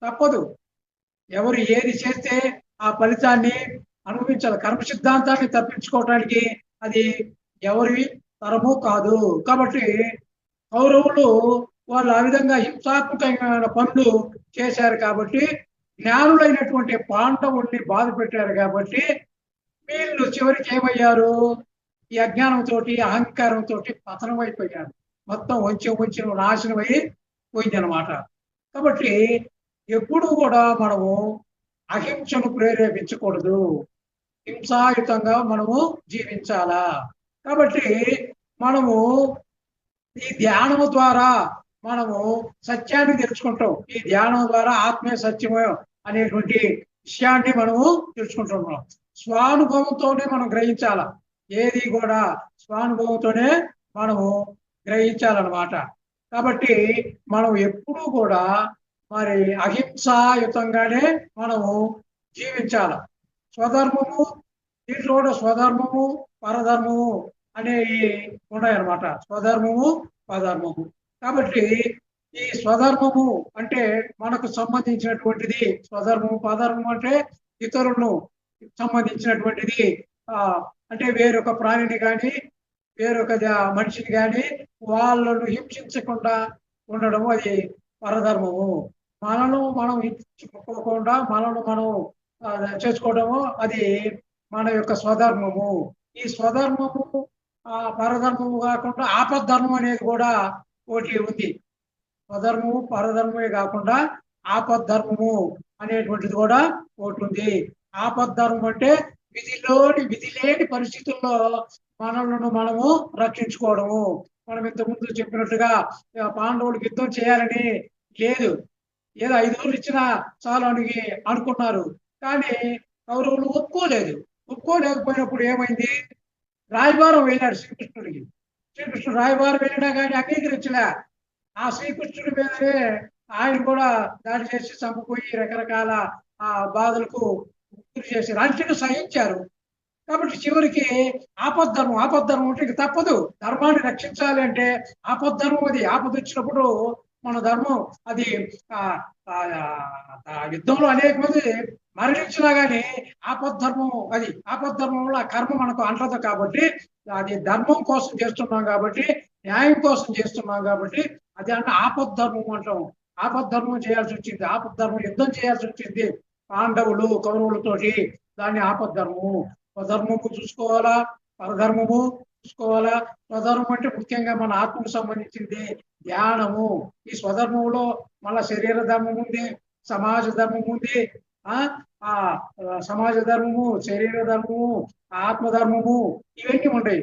తప్పదు, ఎవరు ఏది చేస్తే ఆ ఫలితాన్ని అనుభవించాలి. కర్మ సిద్ధాంతాన్ని తప్పించుకోవడానికి అది ఎవరి తరము కాదు. కాబట్టి కౌరవులు వాళ్ళు ఆ విధంగా హింసాత్మకమైన పనులు చేశారు కాబట్టి, జ్ఞానులైనటువంటి పాండవుల్ని బాధ పెట్టారు కాబట్టి వీళ్ళు చివరికి ఏమయ్యారు? ఈ అజ్ఞానంతో, అహంకారంతో పతనం అయిపోయారు. మొత్తం వంచి నాశనం అయి పోయిందనమాట. కాబట్టి ఎప్పుడు కూడా మనము అహింసను ప్రేరేపించకూడదు, హింసాయుతంగా మనము జీవించాలా. కాబట్టి మనము ఈ ధ్యానము ద్వారా మనము సత్యాన్ని తెలుసుకుంటాం. ఈ ధ్యానం ద్వారా ఆత్మే సత్యమే అనేటువంటి విషయాన్ని మనము తెలుసుకుంటున్నాం. స్వానుభవంతోనే మనం గ్రహించాల, ఏది కూడా స్వానుభవంతోనే మనము గ్రహించాలన్నమాట. కాబట్టి మనం ఎప్పుడూ కూడా మరి అహింసాయుతంగానే మనము జీవించాల. స్వధర్మము, దీంట్లో కూడా స్వధర్మము పరధర్మము అనేవి ఉన్నాయన్నమాట. స్వధర్మము పరధర్మము. కాబట్టి ఈ స్వధర్మము అంటే మనకు సంబంధించినటువంటిది స్వధర్మము, పరధర్మం అంటే ఇతరులను సంబంధించినటువంటిది. అంటే వేరొక ప్రాణిని కానీ వేరొక మనిషిని కానీ వాళ్ళను హింసించకుండా ఉండడము అది పరధర్మము. మనను మనం హింసించుకోకుండా మనను మనం చేసుకోవడము అది మన యొక్క స్వధర్మము. ఈ స్వధర్మము పరధర్మము కాకుండా ఆపద్ధర్మం అనేది కూడా ఒకటి ఉంది. స్వధర్మము పరధర్మమే కాకుండా ఆపద్ధర్మము అనేటువంటిది కూడా ఒకటి ఉంది. ఆపద్ధర్మం అంటే విధి లేని పరిస్థితుల్లో మనలను మనము రక్షించుకోవడము. మనం ఇంతకుముందు చెప్పినట్టుగా పాండవులకు యుద్ధం చేయాలని లేదు, ఏదో 5 ఊర్లు ఇచ్చినా చాలు అని అనుకున్నారు. కానీ కౌరవులు ఒప్పుకోలేకపోయినప్పుడు ఏమైంది? రాయబారం వెళ్ళాడు శ్రీకృష్ణుడికి. శ్రీకృష్ణుడు రాయబారం వెళ్ళినా కానీ అంగీకరించలే. ఆ శ్రీకృష్ణుడి మీదనే ఆయన కూడా దాడి చేసి చంపుపోయి రకరకాల బాధలకు గురి చేశారు. అంటే సహించారు. కాబట్టి చివరికి ఆపద్ధర్మం అంటే ఇక తప్పదు, ధర్మాన్ని రక్షించాలి అంటే ఆపద్ధర్మం. అది ఆపద వచ్చినప్పుడు మన ధర్మం అది యుద్ధంలో అనేక మంది మరణించినా కానీ ఆపద్ధర్మం, అది ఆపద్ధర్మంలో ఆ కర్మ మనకు అంటదు. కాబట్టి అది ధర్మం కోసం చేస్తున్నాం కాబట్టి, న్యాయం కోసం చేస్తున్నాం కాబట్టి అది అంటే ఆపద్ధర్మం అంటాం. ఆపద్ధర్మం చేయాల్సి వచ్చింది, ఆపద్ధర్మం యుద్ధం చేయాల్సి వచ్చింది పాండవులు కౌరవులతోటి. దాన్ని ఆపద్ధర్మము. స్వధర్మము చూసుకోవాలా, పరధర్మము చూసుకోవాలా. స్వధర్మం అంటే ముఖ్యంగా మన ఆత్మకు సంబంధించింది ధ్యానము. ఈ స్వధర్మంలో మన శరీర ధర్మం ఉంది, సమాజ ధర్మం ఉంది. సమాజ ధర్మము, శరీర ధర్మము, ఆత్మధర్మము ఇవన్నీ ఉంటాయి.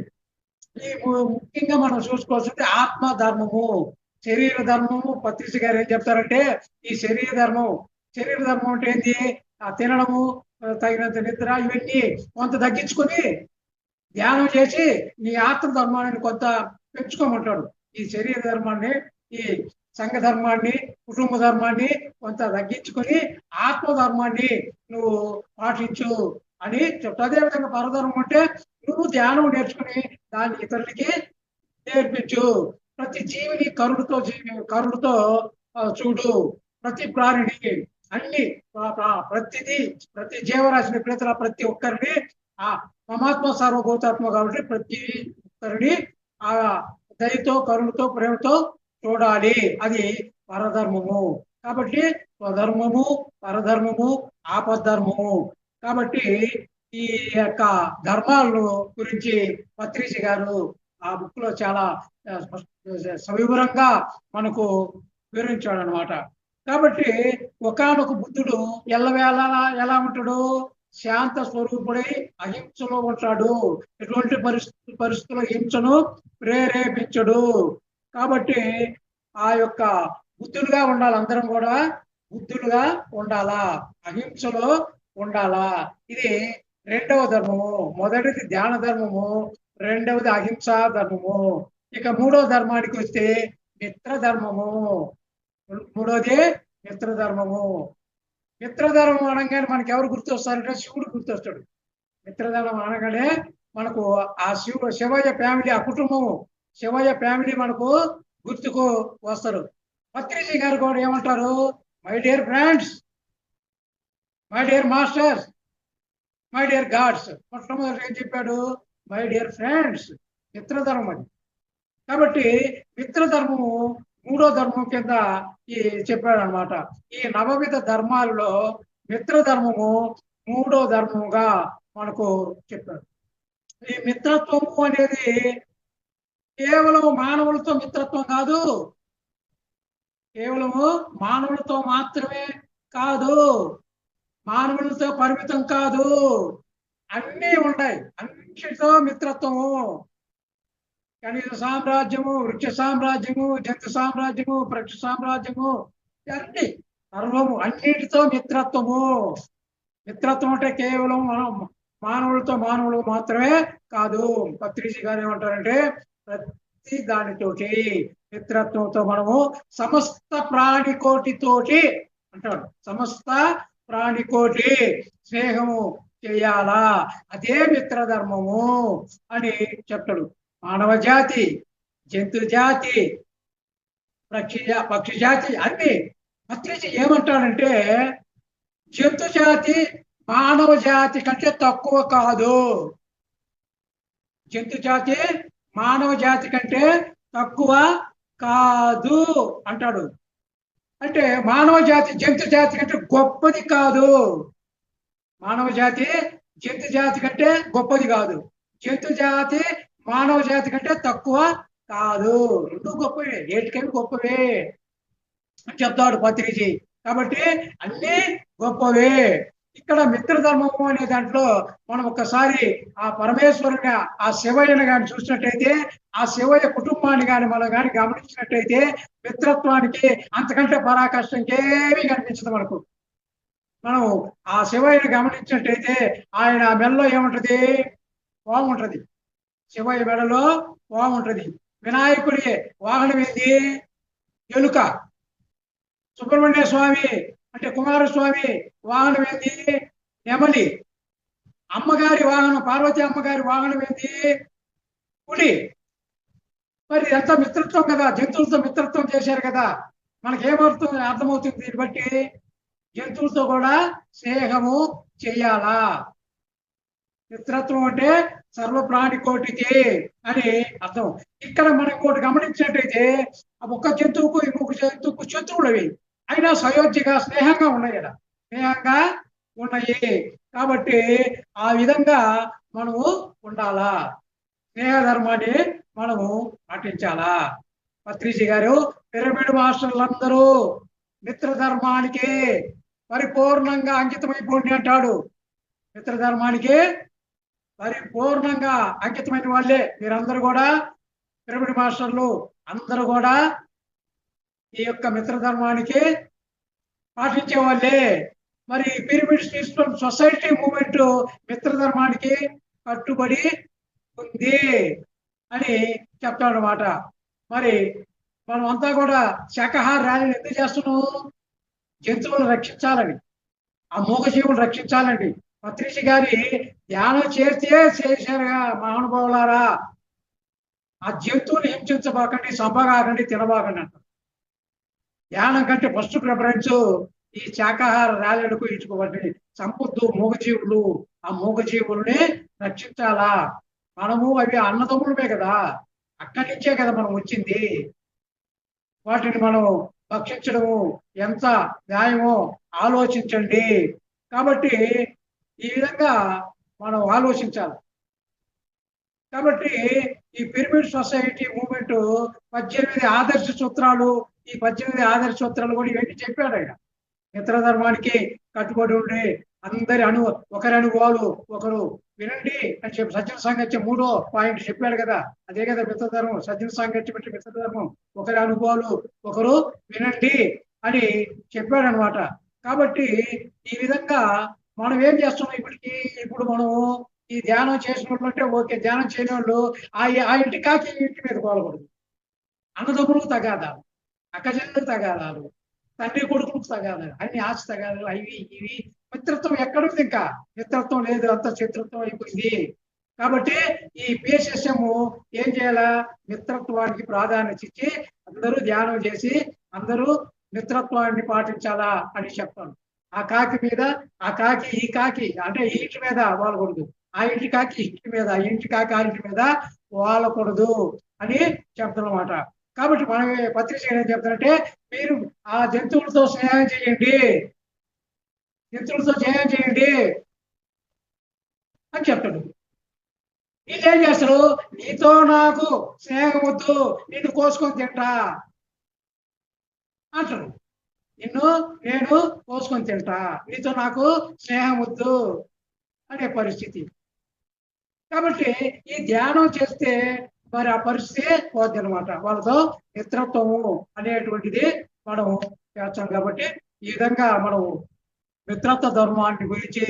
ఈ ముఖ్యంగా మనం చూసుకోవాల్సింది ఆత్మ ధర్మము, శరీర ధర్మము. పత్రిక గారు ఏం చెప్తారంటే ఈ శరీర ధర్మం అంటే ఏంటి? ఆ తినడము, తగినంత నిద్ర, ఇవన్నీ కొంత తగ్గించుకొని ధ్యానం చేసి నీ ఆత్మ ధర్మాన్ని కొంత పెంచుకోమంటాడు. ఈ శరీర ధర్మాన్ని, ఈ సంఘ ధర్మాన్ని, కుటుంబ ధర్మాన్ని కొంత తగ్గించుకొని ఆత్మ ధర్మాన్ని నువ్వు పాటించు అని చెప్తా. అదేవిధంగా పరధర్మం అంటే నువ్వు ధ్యానం నేర్చుకుని దాన్ని ఇతరులకి నేర్పించు. ప్రతి జీవిని కరుణతో చూడు. ప్రతి ప్రాణిని, అన్ని ప్రతి జీవరాశిని, ప్రతి ఒక్కరిని ఆ పరమాత్మ సార్వభౌతాత్మ కాబట్టి ప్రతి ఒక్కరిని ఆ దయతో, కరుణతో, ప్రేమతో చూడాలి. అది పరధర్మము. కాబట్టి స్వధర్మము, పరధర్మము, ఆపద్ధర్మము. కాబట్టి ఈ యొక్క ధర్మాలను గురించి పత్రిక గారు ఆ బుక్ లో చాలా సవివరంగా మనకు వివరించాడు అనమాట. కాబట్టి ఒకానొక బుద్ధుడు ఎల్లవేళ ఎలా ఉంటాడు? శాంత స్వరూపుడై అహింసలో ఉంటాడు. ఎటువంటి పరిస్థితుల్లో హింసను ప్రేరేపించడు. కాబట్టి ఆ యొక్క బుద్ధులుగా ఉండాలి. అందరం కూడా బుద్ధులుగా ఉండాలా, అహింసలో ఉండాలా. ఇది రెండవ ధర్మము. మొదటిది ధ్యాన ధర్మము, రెండవది అహింసా ధర్మము. ఇక మూడవ ధర్మానికి వస్తే మిత్రధర్మము. మూడోది మిత్రధర్మము. మిత్రధర్మం అనగానే మనకి ఎవరు గుర్తొస్తారంటే శివుడు గుర్తొస్తాడు. మిత్రధర్మం అనగానే మనకు ఆ శివయ్య ఫ్యామిలీ, ఆ కుటుంబము, శివయ్య ఫ్యామిలీ మనకు గుర్తుకు వస్తారు. పత్రిజీ గారు కూడా ఏమంటారు? My dear friends, my dear masters, my dear God's. మొట్టమొదటి ఏం చెప్పాడు? My dear friends. మిత్రధర్మం అది. కాబట్టి మిత్రధర్మము మూడో ధర్మం కింద ఈ చెప్పాడు అనమాట. ఈ నవవిధ ధర్మాలలో మిత్రధర్మము మూడో ధర్మముగా మనకు చెప్పాడు. ఈ మిత్రత్వము అనేది కేవలం మానవులతో మిత్రత్వం కాదు, కేవలము మానవులతో మాత్రమే కాదు, మానవులతో పరిమితం కాదు, అన్నీ ఉన్నాయి. అన్నిటితో మిత్రత్వము. ఖనిజ సామ్రాజ్యము, వృక్ష సామ్రాజ్యము, జంతు సామ్రాజ్యము, పక్షి సామ్రాజ్యము, అన్ని సర్వము, అన్నిటితో మిత్రత్వము. మిత్రత్వం అంటే కేవలం మానవులతో మానవులు మాత్రమే కాదు. పత్రిజీ గారు ఏమంటారంటే ప్రతి దానితోటి మిత్రత్వంతో మనము సమస్త ప్రాణికోటితోటి అంటాడు. సమస్త ప్రాణికోటి స్నేహము చేయాలా, అదే మిత్రధర్మము అని చెప్తాడు. మానవ జాతి, జంతు జాతి, పక్షి జాతి అన్ని. పత్రిక ఏమంటాడంటే జంతు జాతి మానవ జాతి కంటే తక్కువ కాదు. జంతు జాతి మానవ జాతి కంటే తక్కువ కాదు అంటాడు. అంటే మానవ జాతి జంతు జాతి కంటే గొప్పది కాదు. మానవ జాతి జంతు జాతి కంటే గొప్పది కాదు. జంతు జాతి మానవ జాతి కంటే తక్కువ కాదు. రెండు గొప్పవే, ఏటికవి గొప్పవే అని చెప్తాడు పత్రిజీ. కాబట్టి అన్నీ గొప్పవే. ఇక్కడ మిత్రధర్మము అనే దాంట్లో మనం ఒక్కసారి ఆ పరమేశ్వరుని, ఆ శివయ్యను కానీ చూసినట్టయితే, ఆ శివయ్య కుటుంబాన్ని కానీ మనం కానీ గమనించినట్టయితే మిత్రత్వానికి అంతకంటే పరాకాష్ఠ ఇంకేమీ కనిపించదు మనకు. మనం ఆ శివయ్యను గమనించినట్టయితే ఆయన మెడలో ఏముంటది? పాము ఉంటది. శివయ్య మెడలో పాము ఉంటది. వినాయకుడి వాహనం ఏంది? ఎలుక. సుబ్రహ్మణ్య స్వామి అంటే కుమారస్వామి వాహనం ఏంది? నెమలి. అమ్మగారి వాహనం, పార్వతి అమ్మగారి వాహనం ఏంది? పులి. మరి ఎంత మిత్రత్వం కదా, జంతువులతో మిత్రత్వం చేశారు కదా. అర్థమవుతుంది దీన్ని బట్టి జంతువులతో కూడా స్నేహము చెయ్యాలా. మిత్రత్వం అంటే సర్వ ప్రాణికోటికి అని అర్థం. ఇక్కడ మనం ఇంకోటి గమనించినట్టయితే ఒక్క జంతువుకు ఇంకొక జంతువుకు శత్రువులు అవి, అయినా సయోధ్యగా స్నేహంగా ఉన్నాయి కదా, స్నేహంగా ఉన్నాయి. కాబట్టి ఆ విధంగా మనము ఉండాలా, స్నేహ ధర్మాన్ని మనము పాటించాలా. పత్రిజీ గారు పిరమిడ్ మాస్టర్లందరూ మిత్రధర్మానికి పరిపూర్ణంగా అంకితమైపోండి అంటాడు. మిత్రధర్మానికి పరిపూర్ణంగా అంకితమైన వాళ్ళే మీరందరూ కూడా. పిరమిడ్ మాస్టర్లు అందరూ కూడా ఈ యొక్క మిత్రధర్మానికి పాటించే వాళ్ళే. మరి పిరమిడ్ సిస్టమ్ సొసైటీ మూవ్మెంట్ మిత్రధర్మానికి కట్టుబడి ఉంది అని చెప్తాడు అన్నమాట. మరి మనం అంతా కూడా శాకాహార ర్యాలీలు ఎందుకు చేస్తున్నాం? జంతువులను రక్షించాలని, ఆ మూగజీవులను రక్షించాలండి. పత్రిషి గారి ధ్యానం చేస్తే చేశారుగా మహానుభావులారా, ఆ జంతువుని హింసించబాకండి, సంపగాకండి, తినబాకండి అంటారు. ధ్యానం కంటే ఫస్ట్ ప్రిఫరెన్స్ ఈ శాకాహార ర్యాలీలకు ఇచ్చుకోవండి. సంపొద్దు మూగజీవులు, ఆ మూగజీవుల్ని రక్షించాలా. మనము అవి అన్నదమ్ములమే కదా, అక్కడి నుంచే కదా మనం వచ్చింది. వాటిని మనం భక్షించడము ఎంత న్యాయమో ఆలోచించండి. కాబట్టి ఈ విధంగా మనం ఆలోచించాలి. కాబట్టి ఈ పిరమిడ్ సొసైటీ మూవ్మెంట్ 18 ఆదర్శ సూత్రాలు, ఈ 18 ఆదర్శ సూత్రాలు కూడా ఇవన్నీ చెప్పాడు ఆయన. మిత్రధర్మానికి కట్టుబడి ఉండి అందరి ఒకరి అనుభవాలు ఒకరు వినండి అని చెప్పి సజ్జన సాంగత్యం 3వ పాయింట్ చెప్పాడు కదా. అదే కదా మిత్రధర్మం. సజ్జన సాంగత్యం అంటే మిత్రధర్మం. ఒకరి అనుభవాలు ఒకరు వినండి అని చెప్పాడు అనమాట. కాబట్టి ఈ విధంగా మనం ఏం చేస్తున్నాం ఇప్పటికి? ఇప్పుడు మనం ఈ ధ్యానం చేసినట్లంటే ఓకే, ధ్యానం చేయని వాళ్ళు ఆ ఇంటి కాకి ఈ ఇంటి మీద కోలకూడదు. అన్నదమ్ములకు తగాదాలు, అక్కచెల్లెలకు తగాదాలు, తండ్రి కొడుకులకు తగాదాలు, అన్ని ఆస్తి తగాదాలు, అవి ఇవి. మిత్రత్వం ఎక్కడుంది? ఇంకా మిత్రత్వం లేదు, అంత శత్రుత్వం అయిపోయింది. కాబట్టి ఈ పిఎస్ఎస్ఎం ఏం చేయాలా? మిత్రత్వానికి ప్రాధాన్యత ఇచ్చి అందరూ ధ్యానం చేసి అందరూ మిత్రత్వాన్ని పాటించాలా అని చెప్తాను. ఆ కాకి మీద, ఆ కాకి ఈ కాకి అంటే ఈ ఇంటి మీద వాలకూడదు, ఆ ఇంటి కాకి ఈ ఇంటి మీద, ఈ ఇంటి కాకి ఆ ఇంటి మీద వాలకూడదు అని చెప్తున్నమాట. కాబట్టి మనం పత్రిక ఏం చెప్తారంటే, మీరు ఆ జంతువులతో స్నేహం చేయండి, జంతువులతో స్నేహం చేయండి అని చెప్తాడు. వీళ్ళేం చేస్తారు? నీతో నాకు స్నేహం వద్దు, నిన్ను కోసుకొని తింటా అంటారు. నేను కోసుకొని తింటా, నీతో నాకు స్నేహం వద్దు అనే పరిస్థితి. కాబట్టి ఈ ధ్యానం చేస్తే మరి ఆ పరిస్థితి పోద్ది అనమాట. వాళ్ళతో మిత్రత్వము అనేటువంటిది మనం చేస్తాం. కాబట్టి ఈ విధంగా మనం మిత్రత్వ ధర్మాన్ని గురించి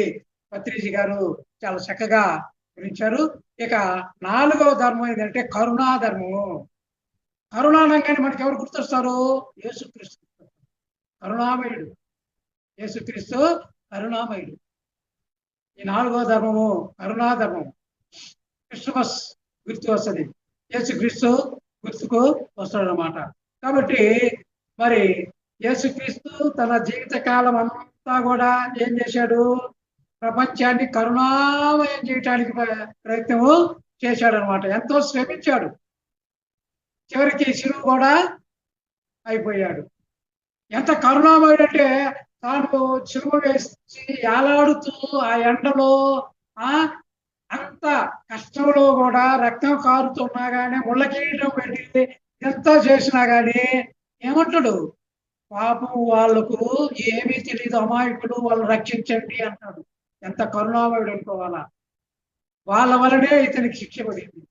పత్రిజీ గారు చాలా చక్కగా వివరించారు. ఇక 4వ ధర్మం ఏంటంటే కరుణా ధర్మము. కరుణానంగానే మనకి ఎవరు గుర్తొస్తారు? యేసుక్రీస్తు కరుణామయుడు. యేసుక్రీస్తు కరుణామయుడు. ఈ 4వ ధర్మము కరుణా ధర్మం. క్రిస్మస్ గుర్తు వస్తుంది, యేసుక్రీస్తు గుర్తుకు వస్తాడు అన్నమాట. కాబట్టి మరి యేసుక్రీస్తు తన జీవిత కాలం అంతా కూడా ఏం చేశాడు? ప్రపంచాన్ని కరుణామయం చేయడానికి ప్రయత్నము చేశాడు అనమాట. ఎంతో శ్రమించాడు. చివరికి శిలువ కూడా అయిపోయాడు. ఎంత కరుణామయుడు అంటే తాను శిలువ వేసి ఏలాడుతూ ఆ ఎండలో అంత కష్టంలో కూడా రక్తం కారుతున్నా కానీ, ముళ్ళ కిరీటం పెట్టి ఎంత చేసినా కానీ ఏమంటాడు? పాపం వాళ్ళకు ఏమీ తెలియదు, అమాయకుడు, వాళ్ళు రక్షించండి అంటాడు. ఎంత కరుణామయుడు అనుకోవాలా. వాళ్ళ వలనే ఇతనికి శిక్ష పడింది.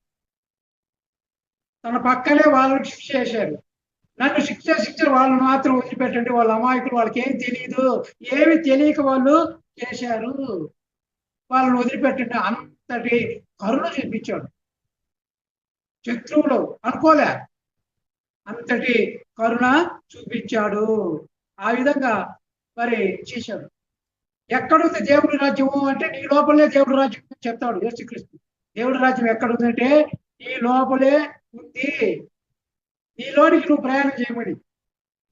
తన పక్కనే వాళ్ళకి శిక్ష చేశారు. నన్ను శిక్ష వాళ్ళని మాత్రం వదిలిపెట్టండి, వాళ్ళ అమాయకులు, వాళ్ళకి ఏం తెలియదు, ఏమి తెలియక వాళ్ళు చేశారు, వాళ్ళని వదిలిపెట్టండి. అంతటి కరుణ చూపించాడు. శత్రువులు అనుకోలే, అంతటి కరుణ చూపించాడు. ఆ విధంగా మరి చేశాడు. ఎక్కడుంది దేవుడి రాజ్యము అంటే నీ లోపలే దేవుడి రాజ్యం చెప్తాడు యేసుక్రీస్తు. దేవుడి రాజ్యం ఎక్కడుందంటే నీ లోపలే ఉంది, నీలోనికి నువ్వు ప్రయాణం చేయమని.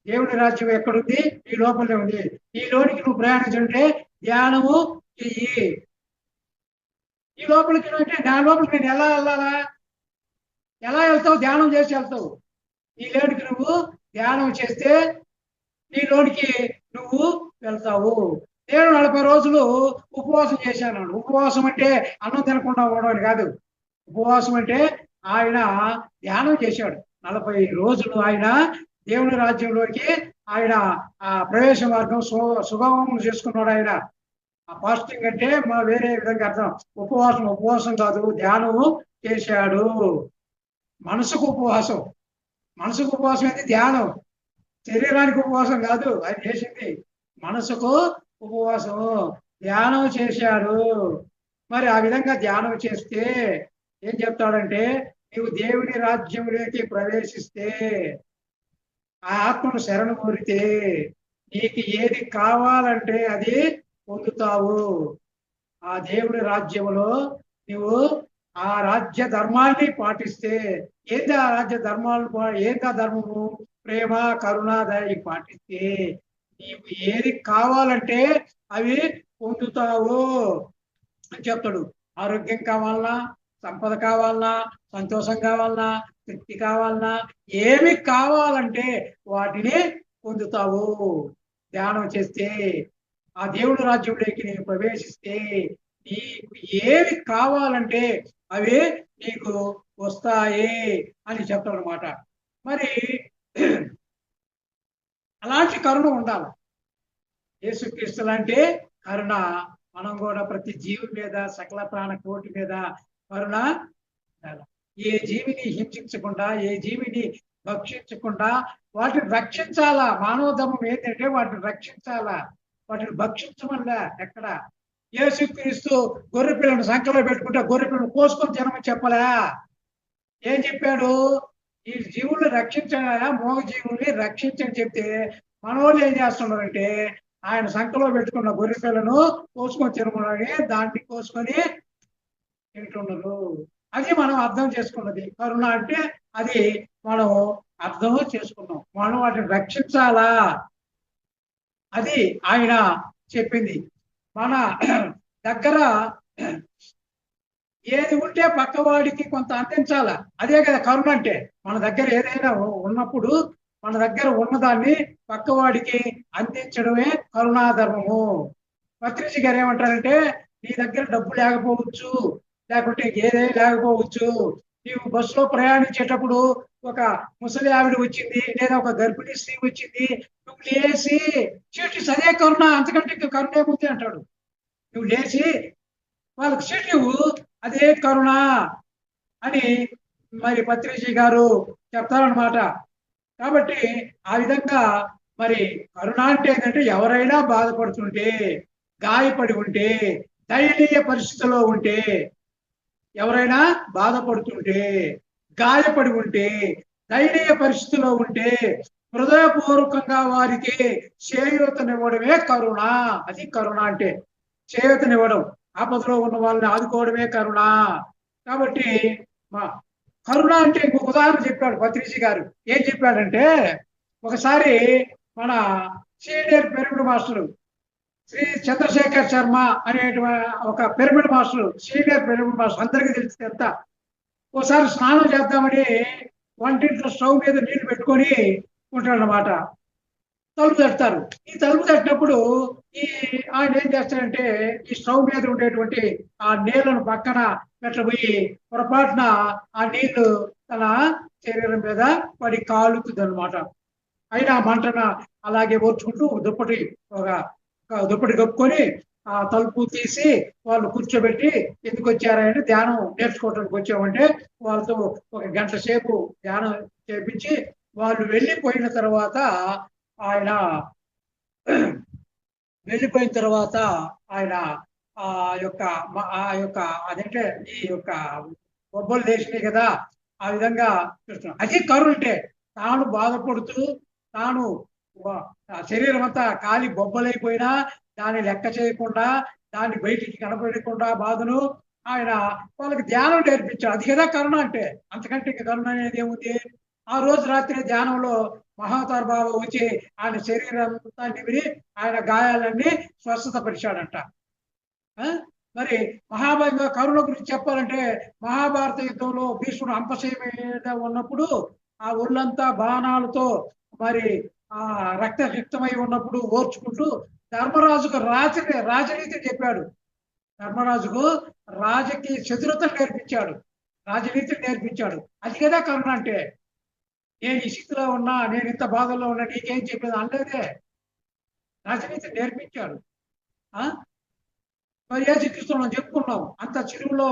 దేవుడి రాజ్యం ఎక్కడుంది? నీ లోపలే ఉంది. నీలోనికి నువ్వు ప్రయాణం చేయంటే ధ్యానము చెయ్యి. ఈ లోపలికి అంటే నా లోపలికి నేను ఎలా వెళ్ళాలా? ఎలా వెళ్తావు? ధ్యానం చేసి వెళ్తావు. ఈ లోనికి నువ్వు ధ్యానం చేస్తే నీలోనికి నువ్వు వెళ్తావు. నేను 40 రోజులు ఉపవాసం చేశాను. ఉపవాసం అంటే అన్నం తినకుండా ఉండడం కాదు. ఉపవాసం అంటే ఆయన ధ్యానం చేశాడు. 40 రోజులు ఆయన దేవుని రాజ్యంలోకి ఆయన ఆ ప్రవేశ మార్గం సుగమం చేసుకున్నాడు. ఆయన ఆ ఫాస్టింగ్ అంటే మా వేరే విధంగా అర్థం. ఉపవాసం కాదు, ధ్యానము చేశాడు. మనసుకు ఉపవాసం. మనసుకు ఉపవాసం అయితే ధ్యానం. శరీరానికి ఉపవాసం కాదు ఆయన చేసింది. మనసుకు ఉపవాసం, ధ్యానం చేశాడు. మరి ఆ విధంగా ధ్యానం చేస్తే ఏం చెప్తాడంటే, నీవు దేవుని రాజ్యంలోకి ప్రవేశిస్తే, ఆ ఆత్మను శరణు కోరితే నీకు ఏది కావాలంటే అది పొందుతావు. ఆ దేవుడి రాజ్యంలో నువ్వు ఆ రాజ్య ధర్మాన్ని పాటిస్తే, ఏంటి ఆ రాజ్య ధర్మాలు, ఏంటి ఆ ధర్మము? ప్రేమ, కరుణ, దయ పాటిస్తే నీకు ఏది కావాలంటే అవి పొందుతావు అని చెప్తాడు. ఆరోగ్యం కావాలన్నా, సంపద కావాలన్నా, సంతోషం కావాలన్నా, తృప్తి కావాలన్నా, ఏమి కావాలంటే వాటిని పొందుతావు ధ్యానం చేస్తే. ఆ దేవుడి రాజ్యంలోకి నేను ప్రవేశిస్తే నీకు ఏవి కావాలంటే అవి నీకు వస్తాయి అని చెప్తాడనమాట. మరి అలాంటి కరుణ ఉండాలి. యేసుక్రీస్తు లాంటి కరుణ మనం కూడా ప్రతి జీవి మీద, సకల ప్రాణ కోటి మీద కరుణ ఉండాలి. ఏ జీవిని హింసించకుండా, ఏ జీవిని భక్షించకుండా వాటిని రక్షించాలా. మానవ ధర్మం ఏంటంటే వాటిని రక్షించాలా, వాటిని భక్షించమల్లా. ఎక్కడ యేసుక్రీస్తు గొర్రె పిల్లను సంఖ్యలో పెట్టుకుంటే గొర్రె పిల్లను కోసుకొని తినమని చెప్పలే. ఏం చెప్పాడు? ఈ జీవుల్ని రక్షించాలా, మోగ జీవుల్ని రక్షించని చెప్తే మనోళ్ళు ఏం చేస్తున్నారంటే ఆయన సంఖ్యలో పెట్టుకున్న గొర్రె పిల్లను కోసుకొని తినమని దాన్ని కోసుకొని తింటున్నారు. అది మనం అర్థం చేసుకున్నది. కరుణ అంటే అది మనం అర్థం చేసుకున్నాం. మనం వాటిని రక్షించాలా, అది ఆయన చెప్పింది. మన దగ్గర ఏది ఉంటే పక్కవాడికి కొంత అందించాలా. అదే కదా కరుణ అంటే. మన దగ్గర ఏదైనా ఉన్నప్పుడు మన దగ్గర ఉన్నదాన్ని పక్కవాడికి అందించడమే కరుణాధర్మము. పత్రిజీ గారు ఏమంటారంటే, నీ దగ్గర డబ్బు లేకపోవచ్చు, లేకుంటే ఏదైనా లేకపోవచ్చు, నీవు బస్సులో ప్రయాణించేటప్పుడు ఒక ముసలి ఆవిడ వచ్చింది, లేదా ఒక గర్భిణీ స్త్రీ వచ్చింది, నువ్వు లేచి చీటి అదే కరుణ, అంతకంటే ఇంకా కరుణ ఏముంది అంటాడు. నువ్వు లేచి వాళ్ళకి సీట్ ఇవ్వు, అదే కరుణ అని మరి పత్రిజీ గారు చెప్తారనమాట. కాబట్టి ఆ విధంగా మరి కరుణ అంటే ఏంటంటే, ఎవరైనా బాధపడుతుంటే, గాయపడి ఉంటే, దయనీయ పరిస్థితిలో ఉంటే, ఎవరైనా బాధపడుతుంటే, గాయపడి ఉంటే, దయనీయ పరిస్థితిలో ఉంటే హృదయపూర్వకంగా వారికి చేయూతనివ్వడమే కరుణ. అది కరుణ అంటే, చేయూతనివ్వడం, ఆపదలో ఉన్న వాళ్ళని ఆదుకోవడమే కరుణ. కాబట్టి మా కరుణ అంటే ఇంకొక ఉదాహరణ చెప్పాడు పత్రిజీ గారు. ఏం చెప్పాడంటే, ఒకసారి మన senior pyramid master Shri Chandrashekhar Sharma అనే ఒక pyramid master, senior pyramid master, అందరికీ తెలిసి ఎంత. ఒకసారి స్నానం చేద్దామని వంటింట్లో స్టవ్ మీద నీళ్లు పెట్టుకొని ఉంటాడు అన్నమాట. తలుపు తడతారు. ఈ తలుపు తట్టినప్పుడు ఈ ఆయన ఏం చేస్తాడంటే, ఈ స్టవ్ మీద ఉండేటువంటి ఆ నీళ్లను పక్కన పెట్టబోయి పొరపాటున ఆ నీళ్లు తన శరీరం మీద పడి కాలుతుంది అనమాట. అయినా మంటన అలాగే ఓర్చుకుంటూ దుప్పటి కప్పుకొని ఆ తలుపు తీసి వాళ్ళు కూర్చోబెట్టి, ఎందుకు వచ్చారంటే, ధ్యానం నేర్చుకోవడానికి వచ్చామంటే వాళ్ళతో ఒక గంట సేపు ధ్యానం చేపించి వాళ్ళు వెళ్ళిపోయిన తర్వాత ఆయన ఆయన ఆ యొక్క అదంటే ఈ యొక్క బొబ్బలు లేచినాయి కదా, ఆ విధంగా చూస్తున్నాం. అది కరుణ అంటే. తాను బాధపడుతూ, తాను శరీరం అంతా కాలి బొబ్బలైపోయినా దాన్ని లెక్క చేయకుండా, దాన్ని బయటికి కనపడకుండా బాధను ఆయన వాళ్ళకి ధ్యానం నేర్పించాడు. అది కదా కరుణ అంటే. అంతకంటే ఇంకా కరుణ అనేది ఏముంది? ఆ రోజు రాత్రి ధ్యానంలో మహావతార్ బాబా వచ్చి ఆయన శరీరం అంతా నిమిరి ఆయన గాయాలన్నీ స్వస్థత పరిచాడంట. మరి మహాభారత కరుణ గురించి చెప్పాలంటే, మహాభారత యుద్ధంలో భీష్ముడు అంపశయ మీద ఉన్నప్పుడు ఆ ఒళ్ళంతా బాణాలతో మరి ఆ రక్తయుక్తమై ఉన్నప్పుడు ఓర్చుకుంటూ ధర్మరాజుకు రాజనీతి చెప్పాడు. ధర్మరాజుకు రాజకీయ చతురతను నేర్పించాడు, రాజనీతిని నేర్పించాడు. అది కదా కరుణ అంటే. నేను ఈ స్థితిలో ఉన్నా, నేను ఇంత బాధల్లో ఉన్నా, నీకేం చెప్పేది అనలేదే. రాజనీతి నేర్పించాడు. మరి యేసుక్రీస్తు మనం చెప్పుకున్నాం, అంత చెరువులో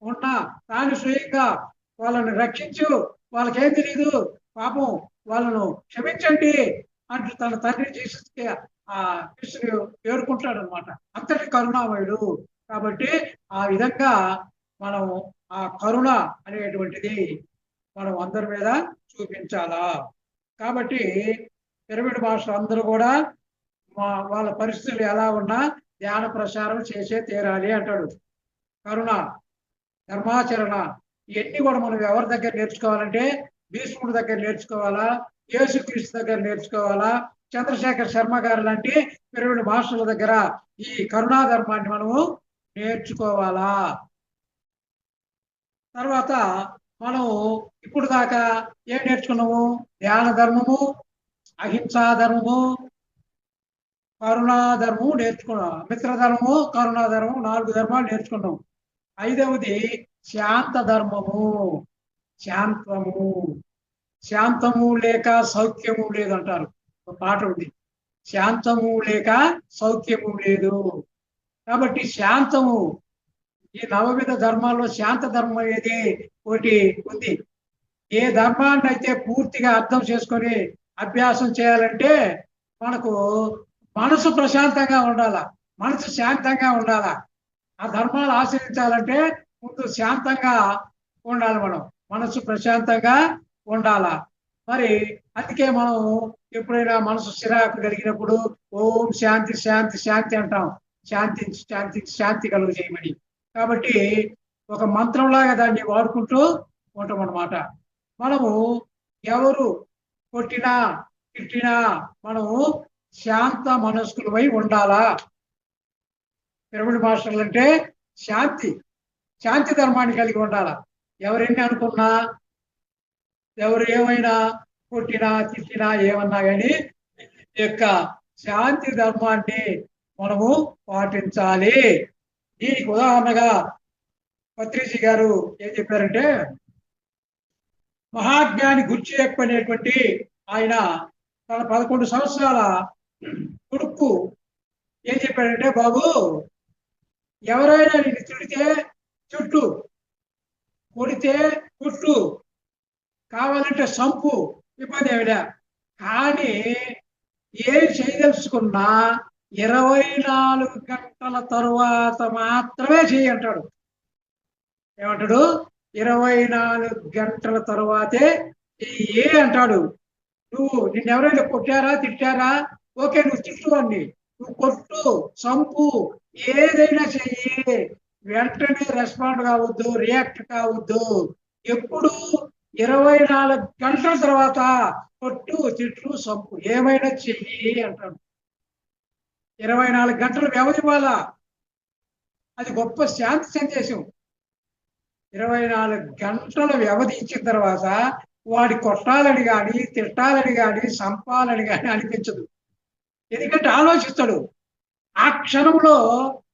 ఉన్న తాను స్వయంగా వాళ్ళని రక్షించు, వాళ్ళకేం తెలియదు పాపం, వాళ్ళను క్షమించండి అంటూ తన తండ్రి జీసస్కి ఆ కృష్ణుడు వేడుకుంటాడు అనమాట. అంతటి కరుణామయుడు. కాబట్టి ఆ విధంగా మనం ఆ కరుణ అనేటువంటిది మనం అందరి మీద చూపించాలా. కాబట్టి పిరమిడ్ మాస్టర్ అందరూ కూడా వాళ్ళ పరిస్థితులు ఎలా ఉన్నా ధ్యాన ప్రసారం చేసే తీరాలి అంటాడు. కరుణ, ధర్మాచరణ ఇవన్నీ కూడా మనం ఎవరి దగ్గర నేర్చుకోవాలంటే భీష్ముడి దగ్గర నేర్చుకోవాలా, యేసుక్రీస్తు దగ్గర నేర్చుకోవాలా, చంద్రశేఖర్ శర్మ గారు లాంటి పిరమిడ్ మాస్టర్ల దగ్గర ఈ కరుణా ధర్మాన్ని మనము నేర్చుకోవాలా. తర్వాత మనం ఇప్పుడు దాకా ఏం నేర్చుకున్నాము? ధ్యాన ధర్మము, అహింసా ధర్మము, కరుణా ధర్మము నేర్చుకున్నాం. మిత్రధర్మము, కరుణా ధర్మము 4 ధర్మాలు నేర్చుకున్నాం. 5వది శాంత ధర్మము. శాంతము, శాంతము లేక సౌఖ్యము లేదు అంటారు, ఒక పాట ఉంది. శాంతము లేక సౌఖ్యము లేదు. కాబట్టి శాంతము, ఈ నవవిధ ధర్మాల్లో శాంత ధర్మం అనేది ఒకటి ఉంది. ఏ ధర్మాన్ని అయితే పూర్తిగా అర్థం చేసుకొని అభ్యాసం చేయాలంటే మనకు మనసు ప్రశాంతంగా ఉండాల, మనసు శాంతంగా ఉండాల. ఆ ధర్మాలు ఆచరించాలంటే ముందు శాంతంగా ఉండాలి, మనం మనసు ప్రశాంతంగా ఉండాల. మరి అందుకే మనం ఎప్పుడైనా మనసు చిరాకు కలిగినప్పుడు ఓం శాంతి శాంతి శాంతి అంటాం, శాంతి శాంతి శాంతి కలుగు చేయమని. కాబట్టి ఒక మంత్రంలాగా దాన్ని వాడుకుంటూ ఉంటాం అన్నమాట. మనము ఎవరు కొట్టినా తిట్టినా మనము శాంత మనస్కులమై ఉండాలా. పిరమిడ్ మాస్టర్లు అంటే శాంతి, శాంతి ధర్మాన్ని కలిగి ఉండాలా. ఎవరెన్ని అనుకున్నా, ఎవరు ఏమైనా కొట్టినా తిట్టినా ఏమన్నా కానీ యొక్క శాంతి ధర్మాన్ని మనము పాటించాలి. దీనికి ఉదాహరణగా పత్రిజీ గారు ఏం చెప్పారంటే, మహాజ్ఞాని గుర్చేప్ అనేటువంటి ఆయన తన 11 సంవత్సరాల కొడుకు ఏం చెప్పాడంటే, బాబు ఎవరైనా నిన్ను తిడితే చుట్టు, కొడితే కుట్టు, కావాలంటే సంపు, ఇబ్బంది ఏమిటా, కానీ ఏం చేయదలుచుకున్నా 24 గంటల తరువాత మాత్రమే చేయి అంటాడు. ఏమంటాడు? 24 గంటల తరువాతే చెయ్యి అంటాడు. నువ్వు నిన్నెవరైనా కొట్టారా తిట్టారా, ఓకే నువ్వు తిట్టు అన్ని, నువ్వు కొట్టు సంపు ఏదైనా చెయ్యి, వెంటనే రెస్పాండ్ కావద్దు, రియాక్ట్ కావద్దు. ఎప్పుడు 24 గంటల తర్వాత కొట్టు తిట్టు సంపు ఏమైనా చెయ్యి అంటాడు. 24 గంటలు వ్యవధి ఇవ్వాల. అది గొప్ప శాంతి సందేశం. 24 గంటల వ్యవధి ఇచ్చిన తర్వాత వాడి కొట్టాలని కానీ తిట్టాలని కానీ సంపాలని కానీ అనిపించదు. ఎందుకంటే ఆలోచిస్తాడు. ఆ క్షణంలో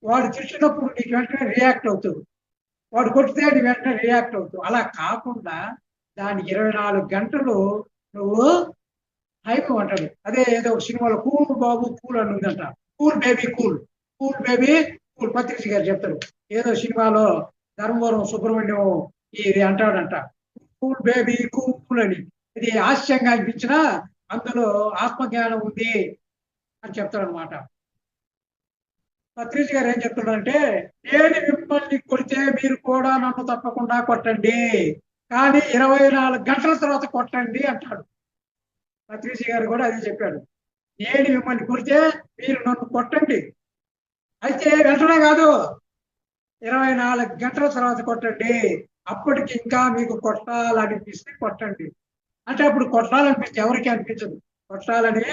వాడు తిట్టినప్పుడు నీకు వెంటనే రియాక్ట్ అవుతాడు, వాడు కొట్టితే నీ వెంటనే రియాక్ట్ అవుతావు. అలా కాకుండా దాని 24 గంటలు నువ్వు హైప్ అంటాడు. అదే ఏదో సినిమాలో కూల్ బాబు కూల్ అని ఉందంట, cool baby cool, cool baby cool. పత్రిక గారు చెప్తారు ఏదో సినిమాలో ధర్మవరం సుబ్రహ్మణ్యం ఇది అంటాడంట, కూల్ బేబీ కూల్ అని. ఇది హాస్యంగా అనిపించినా అందులో ఆత్మజ్ఞానం ఉంది అని చెప్తాడనమాట. పత్రిక గారు ఏం చెప్తున్నాడంటే, నేను మిమ్మల్ని కొడితే మీరు కూడా నన్ను తప్పకుండా కొట్టండి, కానీ 24 గంటల తర్వాత కొట్టండి అంటాడు. పత్రిక గారు కూడా అదే చెప్పాడు. నేను మిమ్మల్ని కొడితే మీరు నన్ను కొట్టండి, అయితే వెంటనే కాదు 24 గంటల తర్వాత కొట్టండి. అప్పటికి ఇంకా మీకు కొట్టాలనిపిస్తే కొట్టండి. అంటే అప్పుడు కొట్టాలనిపిస్తే ఎవరికి అనిపించదు, కొట్టాలని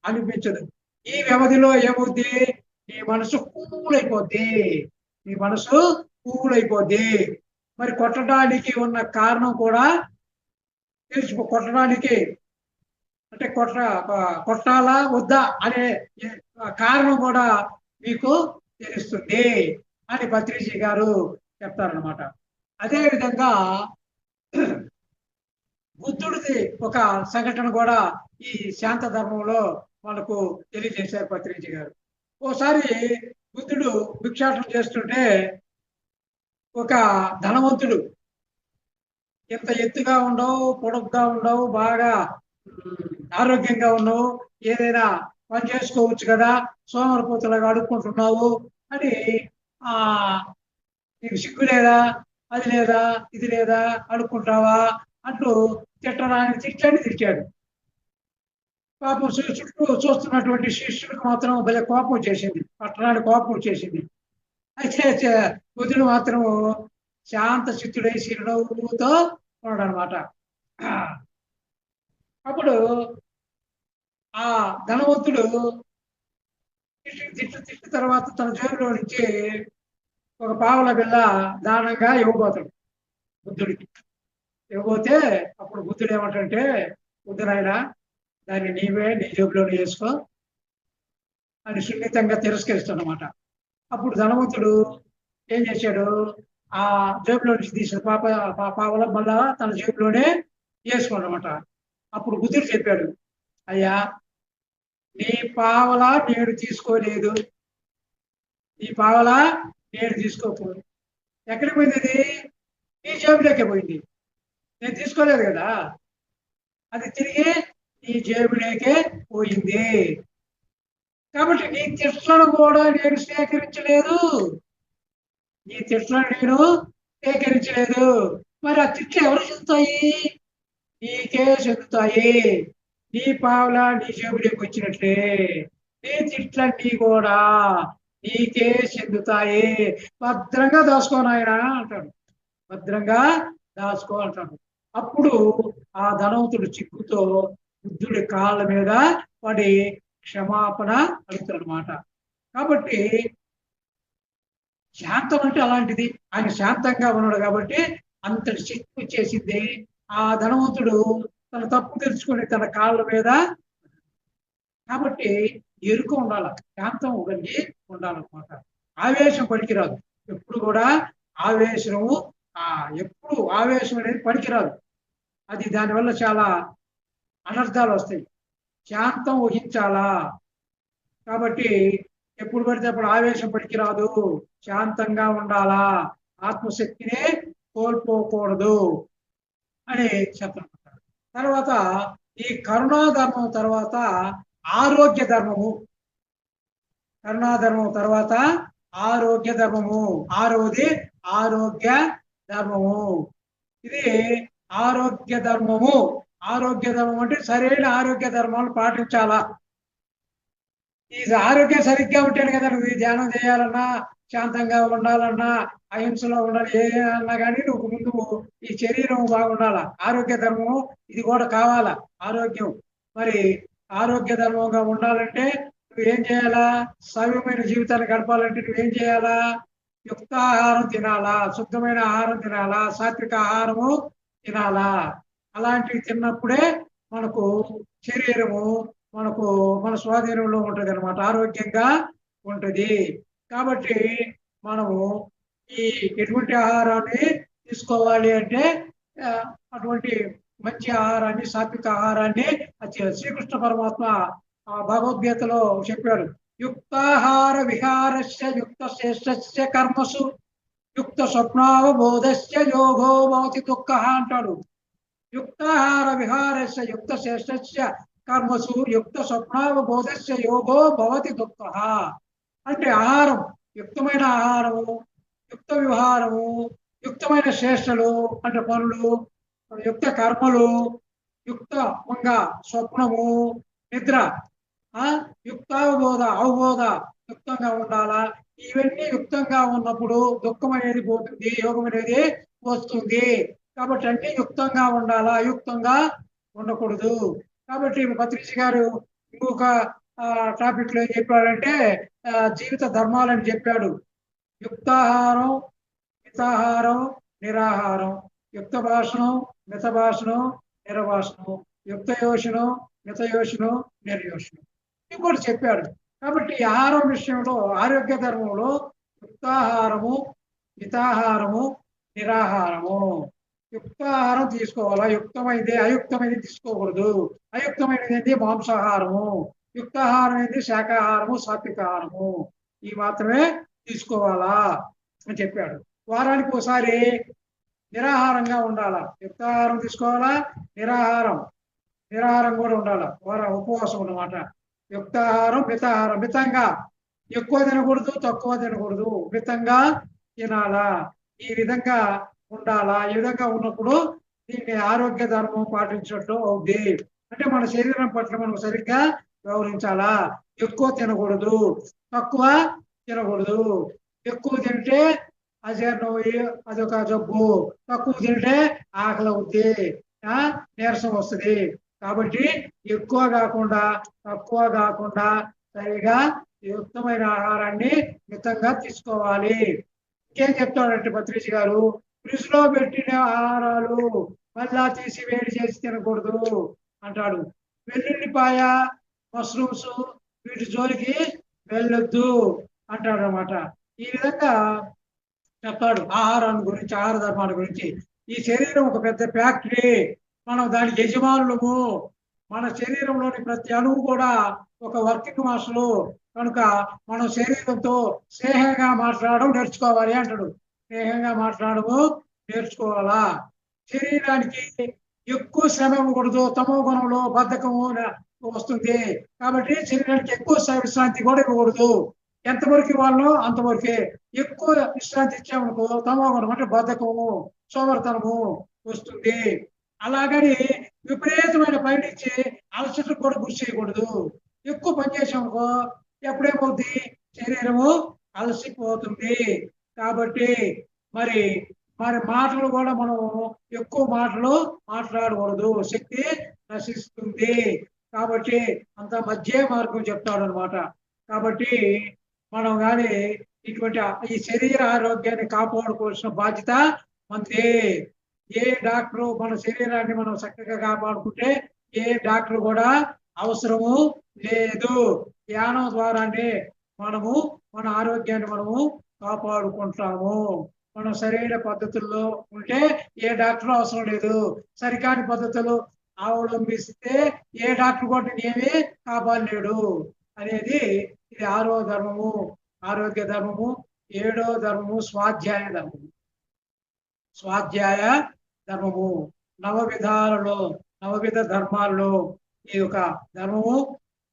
అనిపించదు. ఈ వ్యవధిలో ఏమవుద్ది, నీ మనసు కూలైపోద్ది, నీ మనసు కూలైపోద్ది. మరి కొట్టడానికి ఉన్న కారణం కూడా తెలుసుకో. కొట్టడానికి అంటే కొట్టాలా వద్దా అనే కారణం కూడా మీకు తెలుస్తుంది అని పత్రిజీ గారు చెప్తారనమాట. అదే విధంగా బుద్ధుడిది ఒక సంఘటన కూడా ఈ శాంత ధర్మంలో మనకు తెలియజేశారు పత్రిజీ గారు. ఓసారి బుద్ధుడు భిక్షాటన చేస్తుంటే ఒక ధనవంతుడు ఇంత ఎత్తుగా ఉండవు, పొడుగ్గా ఉండవు, బాగా ఆరోగ్యంగా ఉన్నావు, ఏదైనా పని చేసుకోవచ్చు కదా, సోమరిపోతులాగా అడుక్కుంటున్నావు అని ఆ నీకు సిగ్గు లేదా, అది లేదా, ఇది లేదా, అడుక్కుంటావా అంటూ తిట్టడానికి తిట్టాడు. పాపం చుట్టూ చూస్తున్నటువంటి శిష్యుడికి మాత్రం భలే కోపం వచ్చేసింది, పట్టణానికి కోపం వచ్చేసింది. అయితే బుద్ధుడు మాత్రం శాంత చిత్తుడై చిరునవ్వుతో ఉన్నాడు అనమాట. అప్పుడు ఆ ధనవంతుడు తిట్టు తర్వాత తన జేబులో నుంచి ఒక పావల బిళ్ళ దానంగా ఇవ్వబోతాడు బుద్ధుడికి. ఇవ్వబోతే అప్పుడు బుద్ధుడు ఏమంటే, బుద్ధుడైనా దాన్ని నీవే నీ జేబులోనే వేసుకో అని సున్నితంగా తిరస్కరిస్తాడనమాట. అప్పుడు ధనవంతుడు ఏం చేశాడు, ఆ జేబులో నుంచి తీసిన పావల మళ్ళా తన జేబులోనే వేసుకోండనమాట. అప్పుడు బుద్ధుడు చెప్పాడు, అయ్యా నీ పావల నేను తీసుకోలేదు, నీ పావల నేను తీసుకోకపోదు. ఎక్కడికి పోయింది అది? నీ జేబులోకే పోయింది, నేను తీసుకోలేదు కదా, అది తిరిగి నీ జేబులోకే పోయింది. కాబట్టి నీ తిట్లను కూడా నేను స్వీకరించలేదు, నీ తిట్లను నేను స్వీకరించలేదు. మరి ఆ తిట్లు ఎవరు చెందుతాయి? నీకే చెందుతాయి. నీ పావులా నీ జేబులోకి వచ్చినట్లే నీ తిట్లన్నీ కూడా నీకే చెందుతాయి. భద్రంగా దాచుకోను ఆయన అంటాడు, భద్రంగా దాచుకో అంటాడు. అప్పుడు ఆ ధనవంతుడు చిక్కుతో బుద్ధుడి కాళ్ళ మీద పడి క్షమాపణ అడుగుతాడు అనమాట. కాబట్టి శాంతం అంటే అలాంటిది. ఆయన శాంతంగా ఉన్నాడు కాబట్టి అంతటి శక్తి వచ్చేసింది. ఆ ధనవంతుడు తన తప్పు తెలుసుకొని తన కాళ్ళ మీద, కాబట్టి ఎరుక ఉండాలి, శాంతం కలిగి ఉండాలన్నమాట. ఆవేశం పనికిరాదు ఎప్పుడు కూడా. ఆవేశము ఎప్పుడు ఆవేశం అనేది పనికిరాదు. అది దానివల్ల చాలా అనర్థాలు వస్తాయి. శాంతం వహించాలా. కాబట్టి ఎప్పుడు పడితే అప్పుడు ఆవేశం పనికిరాదు, శాంతంగా ఉండాలా, ఆత్మశక్తిని కోల్పోకూడదు అని చెప్తాను. తర్వాత ఈ కరుణా ధర్మం తర్వాత ఆరోగ్య ధర్మము. కరుణాధర్మం తర్వాత ఆరోగ్య ధర్మము. ఆరవది ఆరోగ్య ధర్మము. ఇది ఆరోగ్య ధర్మము. ఆరోగ్య ధర్మం అంటే సరైన ఆరోగ్య ధర్మాలు పాటించాలా. ఈ ఆరోగ్యం సరిగ్గా ఉంటేనే కదా నువ్వు ధ్యానం చేయాలన్నా, శాంతంగా ఉండాలన్నా, అహింసలో ఉండాలి, ఏ అన్నా కానీ నువ్వు ముందు ఈ శరీరం బాగుండాలా. ఆరోగ్య ధర్మం ఇది కూడా కావాలా. ఆరోగ్యం మరి ఆరోగ్య ధర్మంగా ఉండాలంటే నువ్వేం చేయాలా? సవ్యమైన జీవితాన్ని గడపాలంటే నువ్వేం చేయాలా? యుక్తాహారం తినాలా, శుద్ధమైన ఆహారం తినాలా, సాత్విక ఆహారము తినాలా. అలాంటివి తిన్నప్పుడే మనకు శరీరము మన స్వాధీనంలో ఉంటుంది అనమాట, ఆరోగ్యంగా ఉంటుంది. కాబట్టి మనము ఈ ఎటువంటి ఆహారాన్ని తీసుకోవాలి అంటే అటువంటి మంచి ఆహారాన్ని, సాత్విక ఆహారాన్ని శ్రీకృష్ణ పరమాత్మ భగవద్గీతలో చెప్పాడు. యుక్తాహార విహారస్య యుక్త శ్రేష్ఠస్య కర్మసు యుక్త స్వప్నావబోధస్య యోగో భవతి దుఃఖ అంటాడు. యుక్తాహార విహారస్య యుక్త శ్రేష్ఠస్య కర్మసు యుక్త స్వప్నావబోధస్య యోగో భవతి దుఃఖ అంటే ఆహారం, యుక్తమైన ఆహారము, యుక్త విహారము, యుక్తమైన శ్రేష్టలు అంటే పనులు, యుక్త కర్మలు, యుక్తంగా స్వప్నము, నిద్ర, యుక్తావబోధ అవబోధ యుక్తంగా ఉండాలా. ఇవన్నీ యుక్తంగా ఉన్నప్పుడు దుఃఖం అనేది పోతుంది, యోగం అనేది వస్తుంది. కాబట్టి అన్ని యుక్తంగా ఉండాలా, అయుక్తంగా ఉండకూడదు. కాబట్టి పత్రిజీ గారు ఇంకొక టాపిక్ లో ఏం చెప్పాడంటే జీవిత ధర్మాలని చెప్పాడు. యుక్తాహారం, మితాహారం, నిరాహారం, యుక్త భాషణం, మిత భాషణం, నిరభాషణం, యుక్త యోషణం, మిత యోషణం, నిర్యోషణం, ఇవి కూడా చెప్పాడు. కాబట్టి ఆహారం విషయంలో ఆరోగ్య ధర్మంలో యుక్తాహారము, మితాహారము, నిరాహారము. యుక్తాహారం తీసుకోవాలా, యుక్తమైనది అయుక్తమైనది తీసుకోకూడదు. అయుక్తమైనది ఏంటి? మాంసాహారము. యుక్తాహారం ఏంటి? శాకాహారము, సాత్వికాహారము. ఈ మాత్రమే తీసుకోవాలా అని చెప్పాడు. వారానికి ఒకసారి నిరాహారంగా ఉండాలా. యుక్తాహారం తీసుకోవాలా, నిరాహారం కూడా ఉండాలా. ఉపవాసం అన్నమాట. యుక్తాహారం, మితాహారం. మితంగా ఎక్కువ తినకూడదు, తక్కువ తినకూడదు, మితంగా తినాలా. ఈ విధంగా ఉండాలా. ఈ విధంగా ఉన్నప్పుడు దీన్ని ఆరోగ్య ధర్మం పాటించినట్టు అవుద్ది. అంటే మన శరీరం పట్ల మనం సరిగ్గా వ్యవహరించాలా. ఎక్కువ తినకూడదు, తక్కువ తినకూడదు. ఎక్కువ తింటే అజీర్ణం అదొక జబ్బు, తక్కువ తింటే ఆకలి అవుద్ది, నీరసం వస్తుంది. కాబట్టి ఎక్కువ కాకుండా తక్కువ కాకుండా సరిగా యుక్తమైన ఆహారాన్ని మితంగా తీసుకోవాలి. ఇంకేం చెప్తాడంటే పత్రిజీ గారు, ఫ్రిడ్జ్ లో పెట్టిన ఆహారాలు మళ్ళా తీసి వేడి చేసి తినకూడదు అంటాడు. వెల్లుల్లిపాయ, మష్రూమ్స్ వీటి జోలికి వెళ్ళొద్దు అంటాడు అన్నమాట. ఈ విధంగా చెప్తాడు ఆహారాన్ని గురించి, ఆహార ధర్మాల గురించి. ఈ శరీరం ఒక పెద్ద ఫ్యాక్టరీ, మనం దానికి యజమానులము. మన శరీరంలోని ప్రతి అణువు కూడా ఒక వర్కింగ్ మాస్టరు. కనుక మనం శరీరంతో స్నేహంగా మాట్లాడడం నేర్చుకోవాలి అంటాడు. స్నేహంగా మాట్లాడము నేర్చుకోవాలా. శరీరానికి ఎక్కువ శ్రమ ఇవ్వకూడదు. తమో గుణంలో బద్ధకము వస్తుంది. కాబట్టి శరీరానికి ఎక్కువ విశ్రాంతి కూడా ఇవ్వకూడదు. ఎంతవరకు ఇవ్వాలో అంతవరకే. ఎక్కువ విశ్రాంతి ఇచ్చామనుకో తమో గుణం అంటే బద్ధకము, సోమర్తనము వస్తుంది. అలాగని విపరీతమైన పైనుంచి అలసట కూడా గురి చేయకూడదు. ఎక్కువ పని చేసామనుకో ఎప్పుడేమవుతుంది, శరీరము అలసిపోతుంది. కాబట్టి మరి మాటలు కూడా మనం ఎక్కువ మాటలు మాట్లాడకూడదు, శక్తి నశిస్తుంది. కాబట్టి అంత మధ్య మార్గం చెప్తాడు అనమాట. కాబట్టి మనం కానీ ఇటువంటి ఈ శరీర ఆరోగ్యాన్ని కాపాడుకోవాల్సిన బాధ్యత మనది. ఏ డాక్టరు మన శరీరాన్ని మనం చక్కగా కాపాడుకుంటే ఏ డాక్టర్ కూడా అవసరము లేదు. ధ్యానం ద్వారానే మనము మన ఆరోగ్యాన్ని మనము కాపాడుకుంటాము. మనం సరైన పద్ధతుల్లో ఉంటే ఏ డాక్టర్ అవసరం లేదు. సరికాని పద్ధతులు అవలంబిస్తే ఏ డాక్టర్ కూడా ఏమీ కాపాడలేడు అనేది ఇది 6వ ధర్మము, ఆరోగ్య ధర్మము. 7వ ధర్మము స్వాధ్యాయ ధర్మము. స్వాధ్యాయ ధర్మము నవవిధ ధర్మాలలో ఈ యొక్క ధర్మము.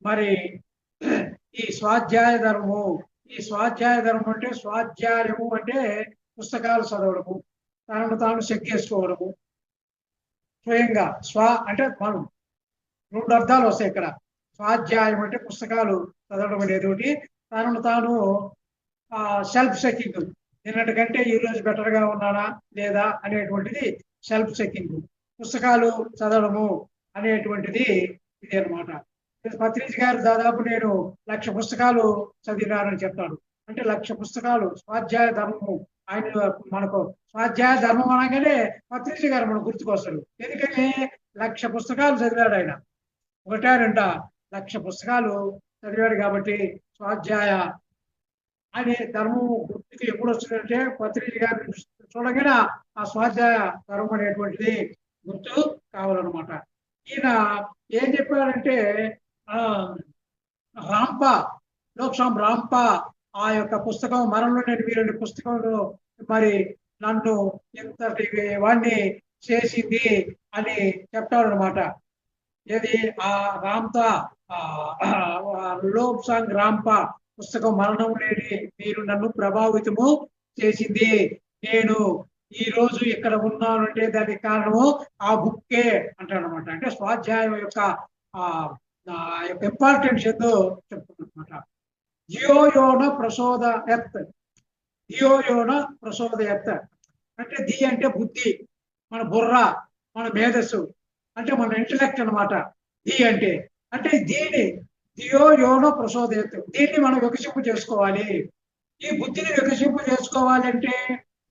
మరి ఈ స్వాధ్యాయ ధర్మము అంటే స్వాధ్యాయము అంటే పుస్తకాలు చదవడము, తనను తాను చెక్ చేసుకోవడము. స్వయంగా అంటే మనం 2 అర్థాలు వస్తాయి ఇక్కడ. స్వాధ్యాయం అంటే పుస్తకాలు చదవడం అనేది ఒకటి, తనను తాను సెల్ఫ్ చెకింగ్, నిన్నటికంటే ఈ రోజు బెటర్గా ఉన్నానా లేదా అనేటువంటిది సెల్ఫ్ చెకింగ్. పుస్తకాలు చదవడము అనేటువంటిది ఇది అనమాట. పత్రిజీ గారు దాదాపు నేను 1,00,000 పుస్తకాలు చదివినారని చెప్తాడు. అంటే 1,00,000 పుస్తకాలు స్వాధ్యాయ ధర్మము. ఆయన మనకు స్వాధ్యాయ ధర్మం అనగానే పత్రిజీ గారు మనకు గుర్తుకొస్తాడు. ఎందుకని 1,00,000 పుస్తకాలు చదివాడు ఆయన. 1-2 1,00,000 పుస్తకాలు చదివాడు. కాబట్టి స్వాధ్యాయ అనే ధర్మం గుర్తుకు ఎప్పుడు వస్తుందంటే పత్రిజీ గారిని చూడగానే ఆ స్వాధ్యాయ ధర్మం అనేటువంటిది గుర్తు కావాలన్నమాట. ఈయన ఏం చెప్పాడంటే లోక్సామ్ రాంపా ఆ యొక్క పుస్తకం మరణంలో నేను వీరండి పుస్తకంలో మరి నన్ను ఇంతటి వాడిని చేసింది అని చెప్తాడు అనమాట. ఏది ఆ రాంపా లోక్సాంగ్ రాంపా పుస్తకం మరణం లేని మీరు నన్ను ప్రభావితము చేసింది. నేను ఈ రోజు ఇక్కడ ఉన్నానంటే దానికి కారణము ఆ బుక్కే అంటాడు అనమాట. అంటే స్వాధ్యాయం యొక్క ఇంపార్టెన్స్ ఏదో చెప్తున్నమాట. ధియోయోన ప్రసోదయత్ అంటే ది అంటే బుద్ధి, మన బుర్ర, మన మేధస్సు, అంటే మన ఇంటలెక్ట్ అనమాట. ది అంటే ధియోయోన ప్రసోదయత్, దీన్ని మనం వికసింపు చేసుకోవాలి. ఈ బుద్ధిని వికసింపు చేసుకోవాలి అంటే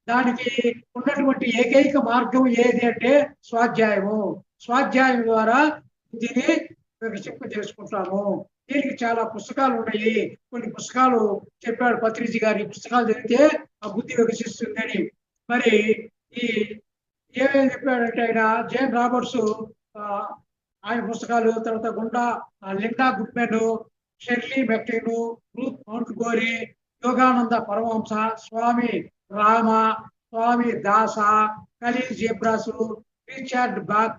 దానికి ఉన్నటువంటి ఏకైక మార్గం ఏది అంటే స్వాధ్యాయం ద్వారా బుద్ధిని వికసింపు చేసుకుంటాము. దీనికి చాలా పుస్తకాలు ఉన్నాయి. కొన్ని పుస్తకాలు చెప్పాడు పత్రిజీ గారు, ఈ పుస్తకాలు చదివితే ఆ బుద్ధి వికసిస్తుందని. మరి ఈ ఏమేమి చెప్పాడంటే ఆయన జేమ్ రాబర్ట్స్ ఆయన పుస్తకాలు, తర్వాత లిండా గుడ్మెన్, షెర్లీ మెక్టిన్, Ruth Montgomery, Yogananda Paramahansa, Swami Rama, Swami Dasa, Khalil జీబ్రాసు, రిచర్డ్ బాక్,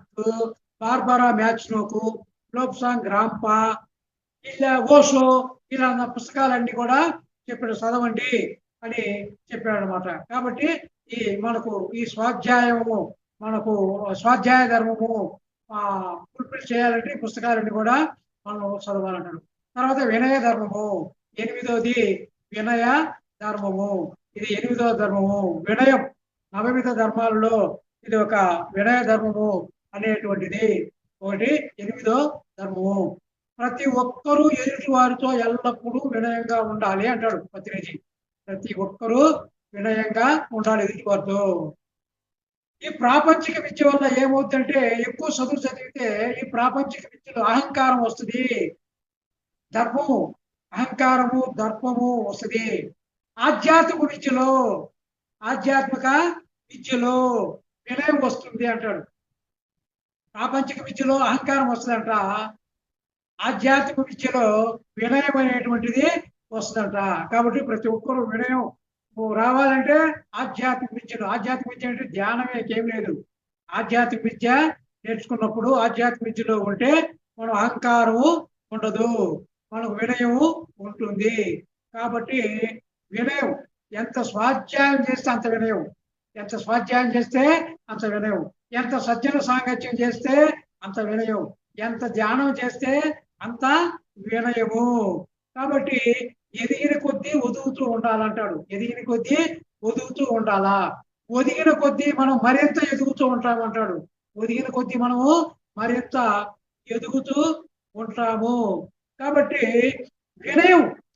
బార్బరా మ్యాచ్నోకు, లోప్సాంగ్ రాంపా, ఇలా ఓషో, ఇలా పుస్తకాలన్నీ కూడా చెప్పాడు, చదవండి అని చెప్పాడు అనమాట. కాబట్టి ఈ మనకు ఈ స్వాధ్యాయము, మనకు స్వాధ్యాయ ధర్మము ఫుల్ఫిల్ చేయాలంటే ఈ పుస్తకాలన్నీ కూడా మనం చదవాలంటాడు. తర్వాత వినయ ధర్మము, ఎనిమిదోది వినయ ధర్మము. ఇది ఎనిమిదవ ధర్మము. వినయం నవవిధ ధర్మాలలో ఇది ఒక వినయ ధర్మము అనేటువంటిది ఒకటి ఎనిమిదో ధర్మము. ప్రతి ఒక్కరూ ఎదుటి వారితో ఎల్లప్పుడూ వినయంగా ఉండాలి అంటాడు పత్రిజీ. ప్రతి ఒక్కరూ వినయంగా ఉండాలి ఎదుటి వారితో. ఈ ప్రాపంచిక విద్య వల్ల ఏమవుతుందంటే ఎక్కువ చదువు చదివితే ఈ ప్రాపంచిక విద్యలో అహంకారం వస్తుంది, దర్పము, అహంకారము దర్పము వస్తుంది. ఆధ్యాత్మిక విద్యలో వినయం వస్తుంది అంటాడు. ప్రాపంచిక విద్యలో అహంకారం వస్తుందంట, ఆధ్యాత్మిక విద్యలో వినయం అనేటువంటిది వస్తుందంట. కాబట్టి ప్రతి ఒక్కరూ వినయం రావాలంటే ఆధ్యాత్మిక విద్య అంటే ధ్యానమే, ఏం లేదు. ఆధ్యాత్మిక విద్య నేర్చుకున్నప్పుడు ఆధ్యాత్మిక విద్యలో ఉంటే మనం అహంకారము ఉండదు, మనకు వినయము ఉంటుంది. కాబట్టి వినయం ఎంత స్వాధ్యాయం చేస్తే అంత వినయం, ఎంత స్వాధ్యాయం చేస్తే అంత వినయం, ఎంత సజ్జన సాంగత్యం చేస్తే అంత వినయం, ఎంత ధ్యానం చేస్తే అంత వినయము. కాబట్టి ఎదిగిన కొద్దీ ఒదుగుతూ ఉండాలంటాడు. ఎదిగిన కొద్దీ ఒదుగుతూ ఉండాలా. ఒదిగిన కొద్దీ మనం మరింత ఎదుగుతూ ఉంటామంటాడు. ఒదిగిన కొద్దీ మనము మరింత ఎదుగుతూ ఉంటాము. కాబట్టి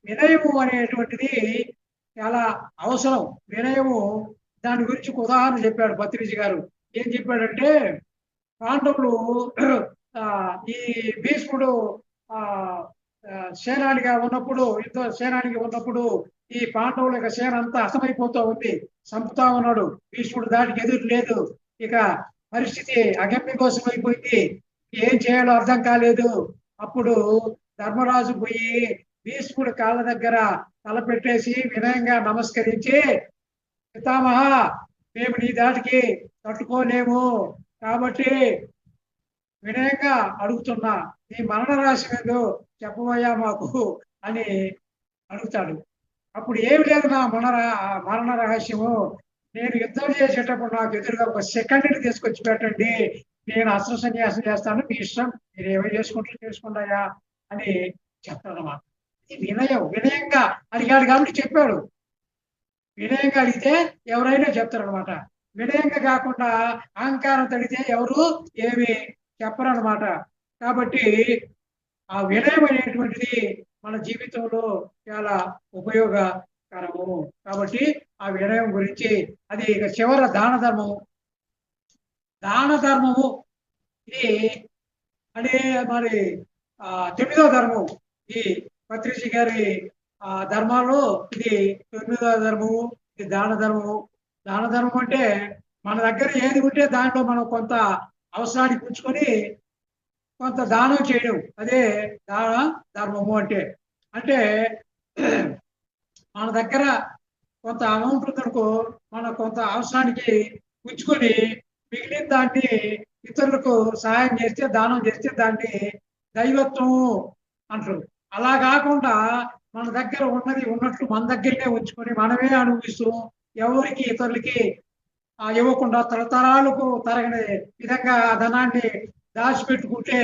వినయము అనేటువంటిది చాలా అవసరం. వినయము దాని గురించి ఒక ఉదాహరణ చెప్పాడు పత్రిజీ గారు. ఏం చెప్పాడంటే, పాండవులు ఈ భీష్ముడు సేనానిగా ఉన్నప్పుడు, యుద్ధ సేనానికి ఉన్నప్పుడు ఈ పాండవుల యొక్క సేన అంతా అస్తమైపోతూ ఉంది, చంపుతా ఉన్నాడు. భీష్ముడు దాటికి ఎదురు లేదు. ఇక పరిస్థితి అగమ్య కోసం అయిపోయింది, ఏం చేయాలో అర్థం కాలేదు. అప్పుడు ధర్మరాజు పోయి భీష్ముడు కాళ్ళ దగ్గర తలపెట్టేసి వినయంగా నమస్కరించి, పితామహ, మేము నీ దాటికి తట్టుకోలేము, కాబట్టి వినయంగా అడుగుతున్నా, నీ మరణ రాశి మీద చెప్పబోయా మాకు అని అడుగుతాడు. అప్పుడు ఏమి లేదు నా మరణ రహస్యము, నేను యుద్ధం చేసేటప్పుడు నాకు ఎదురుగా ఒక సెకండ్ని తీసుకొచ్చి పెట్టండి, నేను అస్త్ర సన్యాసం చేస్తాను, మీ ఇష్టం, మీరు ఏమై చేసుకుంటాయా అని చెప్తాడన్నమాట. ఇది వినయంగా అడిగాడు కాబట్టి చెప్పాడు. వినయంగా అడిగితే ఎవరైనా చెప్తారనమాట. వినయంగా కాకుండా అహంకారం తడితే ఎవరు ఏమి చెప్పరనమాట. కాబట్టి ఆ వినయం అనేటువంటిది మన జీవితంలో చాలా ఉపయోగకరము. కాబట్టి ఆ వినయం గురించి, అది ఇక చివర దాన ధర్మము ఇది అదే మరి 9వ ధర్మం. ఈ పత్రిజీ గారి ధర్మాల్లో ఇది 9వ ధర్మము. ఇది దాన ధర్మము. దాన ధర్మం అంటే మన దగ్గర ఏది ఉంటే దాంట్లో మనం కొంత అవసరానికి ఉంచుకొని కొంత దానం చేయడం, అదే దాన ధర్మము. అంటే మన దగ్గర కొంత అమౌంట్ ఉందనుకో, మనం కొంత అవసరానికి ఉంచుకొని మిగిలిన దాన్ని ఇతరులకు సహాయం చేస్తే, దానం చేస్తే దాన్ని దైవత్వము అంటారు. అలా కాకుండా మన దగ్గర ఉన్నది ఉన్నట్లు మన దగ్గరనే ఉంచుకొని మనమే అనుభవిస్తూ ఎవరికి ఇతరులకి ఇవ్వకుండా తరతరాలకు తరగని విధంగా ధనాన్ని దాచిపెట్టుకుంటే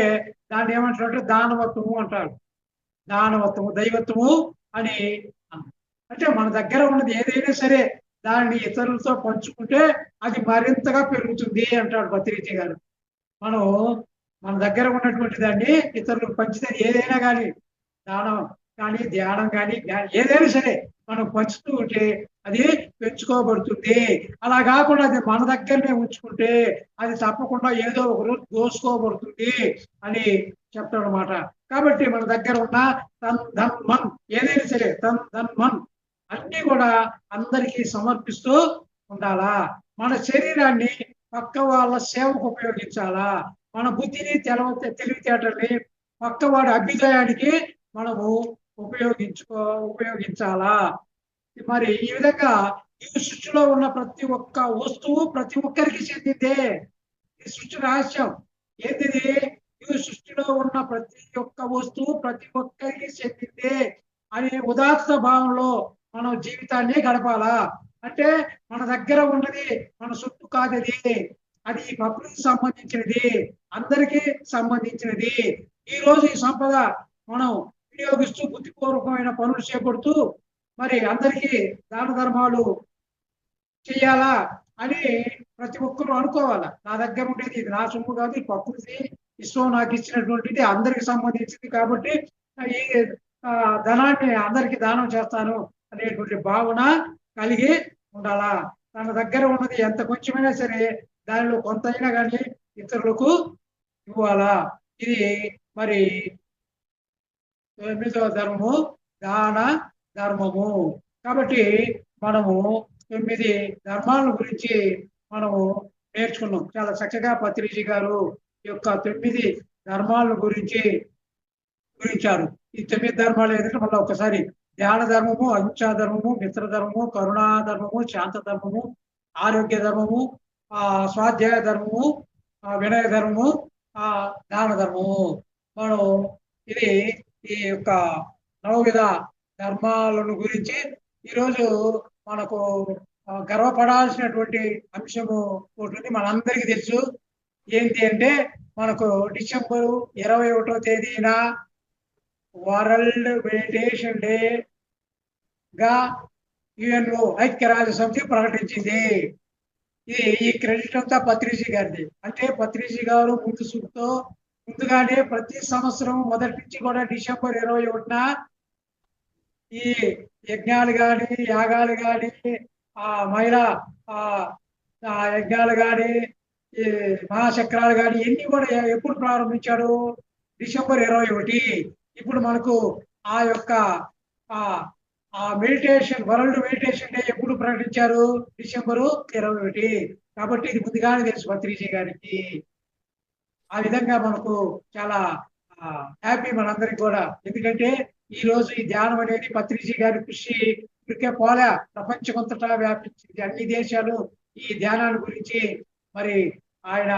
దాన్ని ఏమంటారు, దానవత్వము అంటారు. దానవత్వము, దైవత్వము అని. అంటే మన దగ్గర ఉన్నది ఏదైనా సరే దానిని ఇతరులతో పంచుకుంటే అది మరింతగా పెరుగుతుంది అంటాడు పత్రిజీ గారు. మనం మన దగ్గర ఉన్నటువంటి దాన్ని ఇతరులకు పంచితే ఏదైనా కానీ, దానం కానీ, ధ్యానం కానీ, ఏదైనా సరే మనం పంచుతూ ఉంటే అది పెంచుకోబడుతుంది. అలా కాకుండా అది మన దగ్గరనే ఉంచుకుంటే అది తప్పకుండా ఏదో ఒక రోజు దోసుకోబడుతుంది అని చెప్తాడు అన్నమాట. కాబట్టి మన దగ్గర ఉన్న తన్ ధన్ మన్ ఏదైనా సరే, తన్ ధన్ మన్ అన్ని కూడా అందరికీ సమర్పిస్తూ ఉండాలా. మన శరీరాన్ని పక్క వాళ్ళ సేవకు ఉపయోగించాలా. మన బుద్ధిని తెలివితేటల్ని పక్కవాడి అభ్యుదయానికి మనము ఉపయోగించాలా. మరి ఈ విధంగా ఈ సృష్టిలో ఉన్న ప్రతి ఒక్క వస్తువు ప్రతి ఒక్కరికి చెందిందే. ఈ సృష్టి రహస్యం ఏంటిది? ఈ సృష్టిలో ఉన్న ప్రతి ఒక్క వస్తువు ప్రతి ఒక్కరికి చెందిందే అనే ఉదాత్త భావంలో మనం జీవితాన్ని గడపాలా. అంటే మన దగ్గర ఉన్నది మన సొత్తు కాదది, అది ఈ ప్రకృతికి సంబంధించినది, అందరికీ సంబంధించినది. ఈ రోజు ఈ సంపద మనం వినియోగిస్తూ బుద్ధిపూర్వకమైన పనులు చేపడుతూ మరి అందరికీ దాన ధర్మాలు చెయ్యాలా అని ప్రతి ఒక్కరు అనుకోవాలా. నా దగ్గర ఉండేది ఇది నా సొమ్ము కాదు, ఈ ప్రకృతి విశ్వం నాకు ఇచ్చినటువంటిది, అందరికి సంబంధించింది కాబట్టి ఈ ధనాన్ని అందరికి దానం చేస్తాను అనేటువంటి భావన కలిగి ఉండాలా. తన దగ్గర ఉన్నది ఎంత కొంచెమైనా సరే దానిలో కొంతైనా కానీ ఇతరులకు ఇవ్వాలా. ఇది మరి 9వ ధర్మము దాన ధర్మము. కాబట్టి మనము 9 ధర్మాల గురించి మనము నేర్చుకున్నాం. చాలా చక్కగా పత్రిజీ గారు ఈ యొక్క 9 ధర్మాల గురించి వివరించారు. ఈ 9 ధర్మాలు ఏంటంటే మళ్ళీ ఒకసారి ధ్యాన ధర్మము, అహింసా ధర్మము, మిత్ర ధర్మము, కరుణా ధర్మము, శాంత ధర్మము, ఆరోగ్య ధర్మము, స్వాధ్యాయ ధర్మము, వినయ ధర్మము, దాన ధర్మము. మనం ఇది ఈ యొక్క 9 ధర్మాలను గురించి ఈరోజు మనకు గర్వపడాల్సినటువంటి అంశము ఒకటి మనందరికీ తెలుసు. ఏంటి అంటే మనకు డిసెంబరు 21వ తేదీన వరల్డ్ మెడిటేషన్ డే గా యుఎన్ఓ ఐక్యరాజ్య సమితి ప్రకటించింది. ఈ క్రెడిట్ అంతా పత్రిజీ గారిది. అంటే పత్రిజీ గారు ముందుగానే ప్రతి సంవత్సరం మొదటి నుంచి కూడా డిసెంబర్ 21న ఈ యజ్ఞాలు కానీ, యాగాలు కానీ, మహిళా యజ్ఞాలు కానీ, ఈ మహాచక్రాలు కానీ ఇవన్నీ కూడా ఎప్పుడు ప్రారంభించాడు? డిసెంబర్ 21. ఇప్పుడు మనకు ఆ యొక్క మెడిటేషన్ వరల్డ్ మెడిటేషన్ డే ఎప్పుడు ప్రకటించారు? డిసెంబరు 21. కాబట్టి ఇది ముందుగానే తెలుసు పత్రిజీ గారికి. ఆ విధంగా మనకు చాలా హ్యాపీ మనందరికి కూడా. ఎందుకంటే ఈ రోజు ఈ ధ్యానం అనేది పత్రిజీ గారి కృషి ఇప్పటికే పోలే, ప్రపంచమంతటా వ్యాపించింది. అన్ని దేశాలు ఈ ధ్యానాన్ని గురించి మరి ఆయన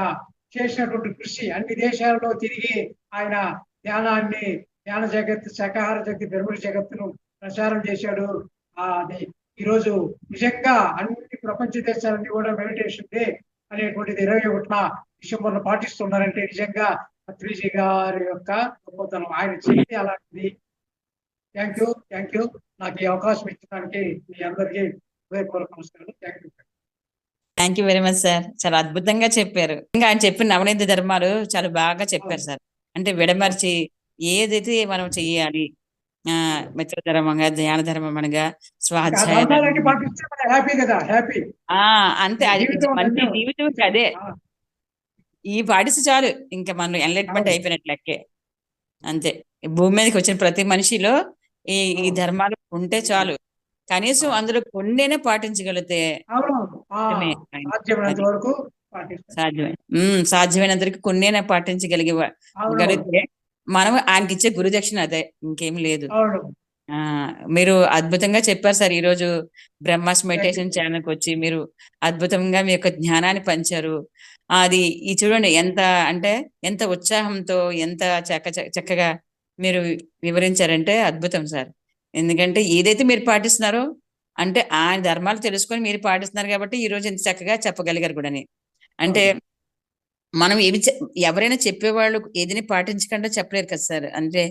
చేసినటువంటి కృషి అన్ని దేశాలలో తిరిగి ఆయన ధ్యాన జగత్, శాకాహార జగత్, బ్రహ్మ జగత్తును ప్రచారం చేశాడు. అది ఈరోజు నిజంగా అన్ని ప్రపంచ దేశాలన్నీ కూడా మెడిటేషన్ డే అనేటువంటిది 21న డిసెంబర్లో పాటిస్తున్నారంటే నిజంగా పత్రిజీ గారి యొక్క గొప్పతనం, ఆయన శక్తి అలాంటిది. థ్యాంక్ యూ నాకు ఈ అవకాశం ఇచ్చడానికి మీ అందరికీ హృదయపూర్వక నమస్కారాలు. Thank you very much sir. చాలా అద్భుతంగా చెప్పారు. ఇంకా ఆయన చెప్పిన 9 ధర్మాలు చాలా బాగా చెప్పారు సార్. అంటే విడమర్చి ఏదైతే మనం చెయ్యాలి, మిత్ర ధర్మంగా, ధ్యాన ధర్మం అనగా, స్వాధ్యాయ అంతే. అది మంచి జీవితం అదే. ఈ పాటిస్తే చాలు, ఇంకా మనం ఎన్లైట్మెంట్ అయిపోయినట్లు లెక్కే. అంతే. భూమి మీదకి వచ్చిన ప్రతి మనిషిలో ఈ ధర్మాలు ఉంటే చాలు. కనీసం అందులో కొన్నైనా పాటించగలిగితే సాధ్యమైనంతవరకు కొన్నైనా పాటించగలిగితే మనం ఆయనకి ఇచ్చే గురుదక్షిణ అదే, ఇంకేం లేదు. మీరు అద్భుతంగా చెప్పారు సార్. ఈ రోజు బ్రహ్మాస్ మెడిటేషన్ ఛానల్కి వచ్చి మీరు అద్భుతంగా మీ యొక్క జ్ఞానాన్ని పంచారు. అది ఈ చూడండి ఎంత ఉత్సాహంతో ఎంత చక్కగా మీరు వివరించారంటే అద్భుతం సార్. ఎందుకంటే ఏదైతే మీరు పాటిస్తున్నారో అంటే ఆయన ధర్మాలు తెలుసుకొని మీరు పాటిస్తున్నారు కాబట్టి ఈ రోజు ఇంత చక్కగా చెప్పగలిగారు కూడా. అంటే మనం ఎవరైనా చెప్పేవాళ్ళు ఏదిని పాటించకుండా చెప్పలేరు కదా సార్. అంటే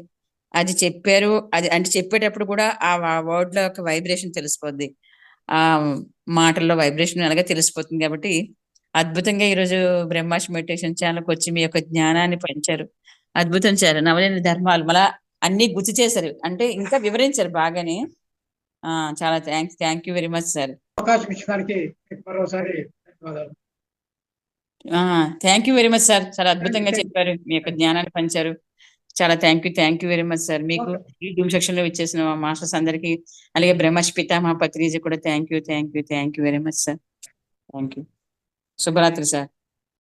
అది చెప్పారు, అది అంటే చెప్పేటప్పుడు కూడా ఆ వర్డ్ లో ఒక వైబ్రేషన్ తెలిసిపోద్ది, ఆ మాటల్లో వైబ్రేషన్ అలాగే తెలిసిపోతుంది. కాబట్టి అద్భుతంగా ఈరోజు బ్రహ్మాస్ మెడిటేషన్ ఛానల్కి వచ్చి మీ యొక్క జ్ఞానాన్ని పంచారు. అద్భుతం సార్. 9 ధర్మాలు మళ్ళా అన్ని గుర్తు చేశారు, అంటే ఇంకా వివరించారు బాగానే. చాలా thank you very much sir. అవకాశం ఇచ్చడానికి మరోసారి ధన్యవాదాలు. Thank you very much sir. చాలా అద్భుతంగా చెప్పారు, మీ యొక్క జ్ఞానాన్ని పంచారు. చాలా thank you very much sir. మీకు ఈ జూమ్ సెక్షన్ లో ఇచ్చేసిన మాస్టర్స్ అందరికి, అలాగే బ్రహ్మర్షి పితామహ పత్రిజీ కూడా thank you very much sir. Thank you. శుభరాత్రి సార్.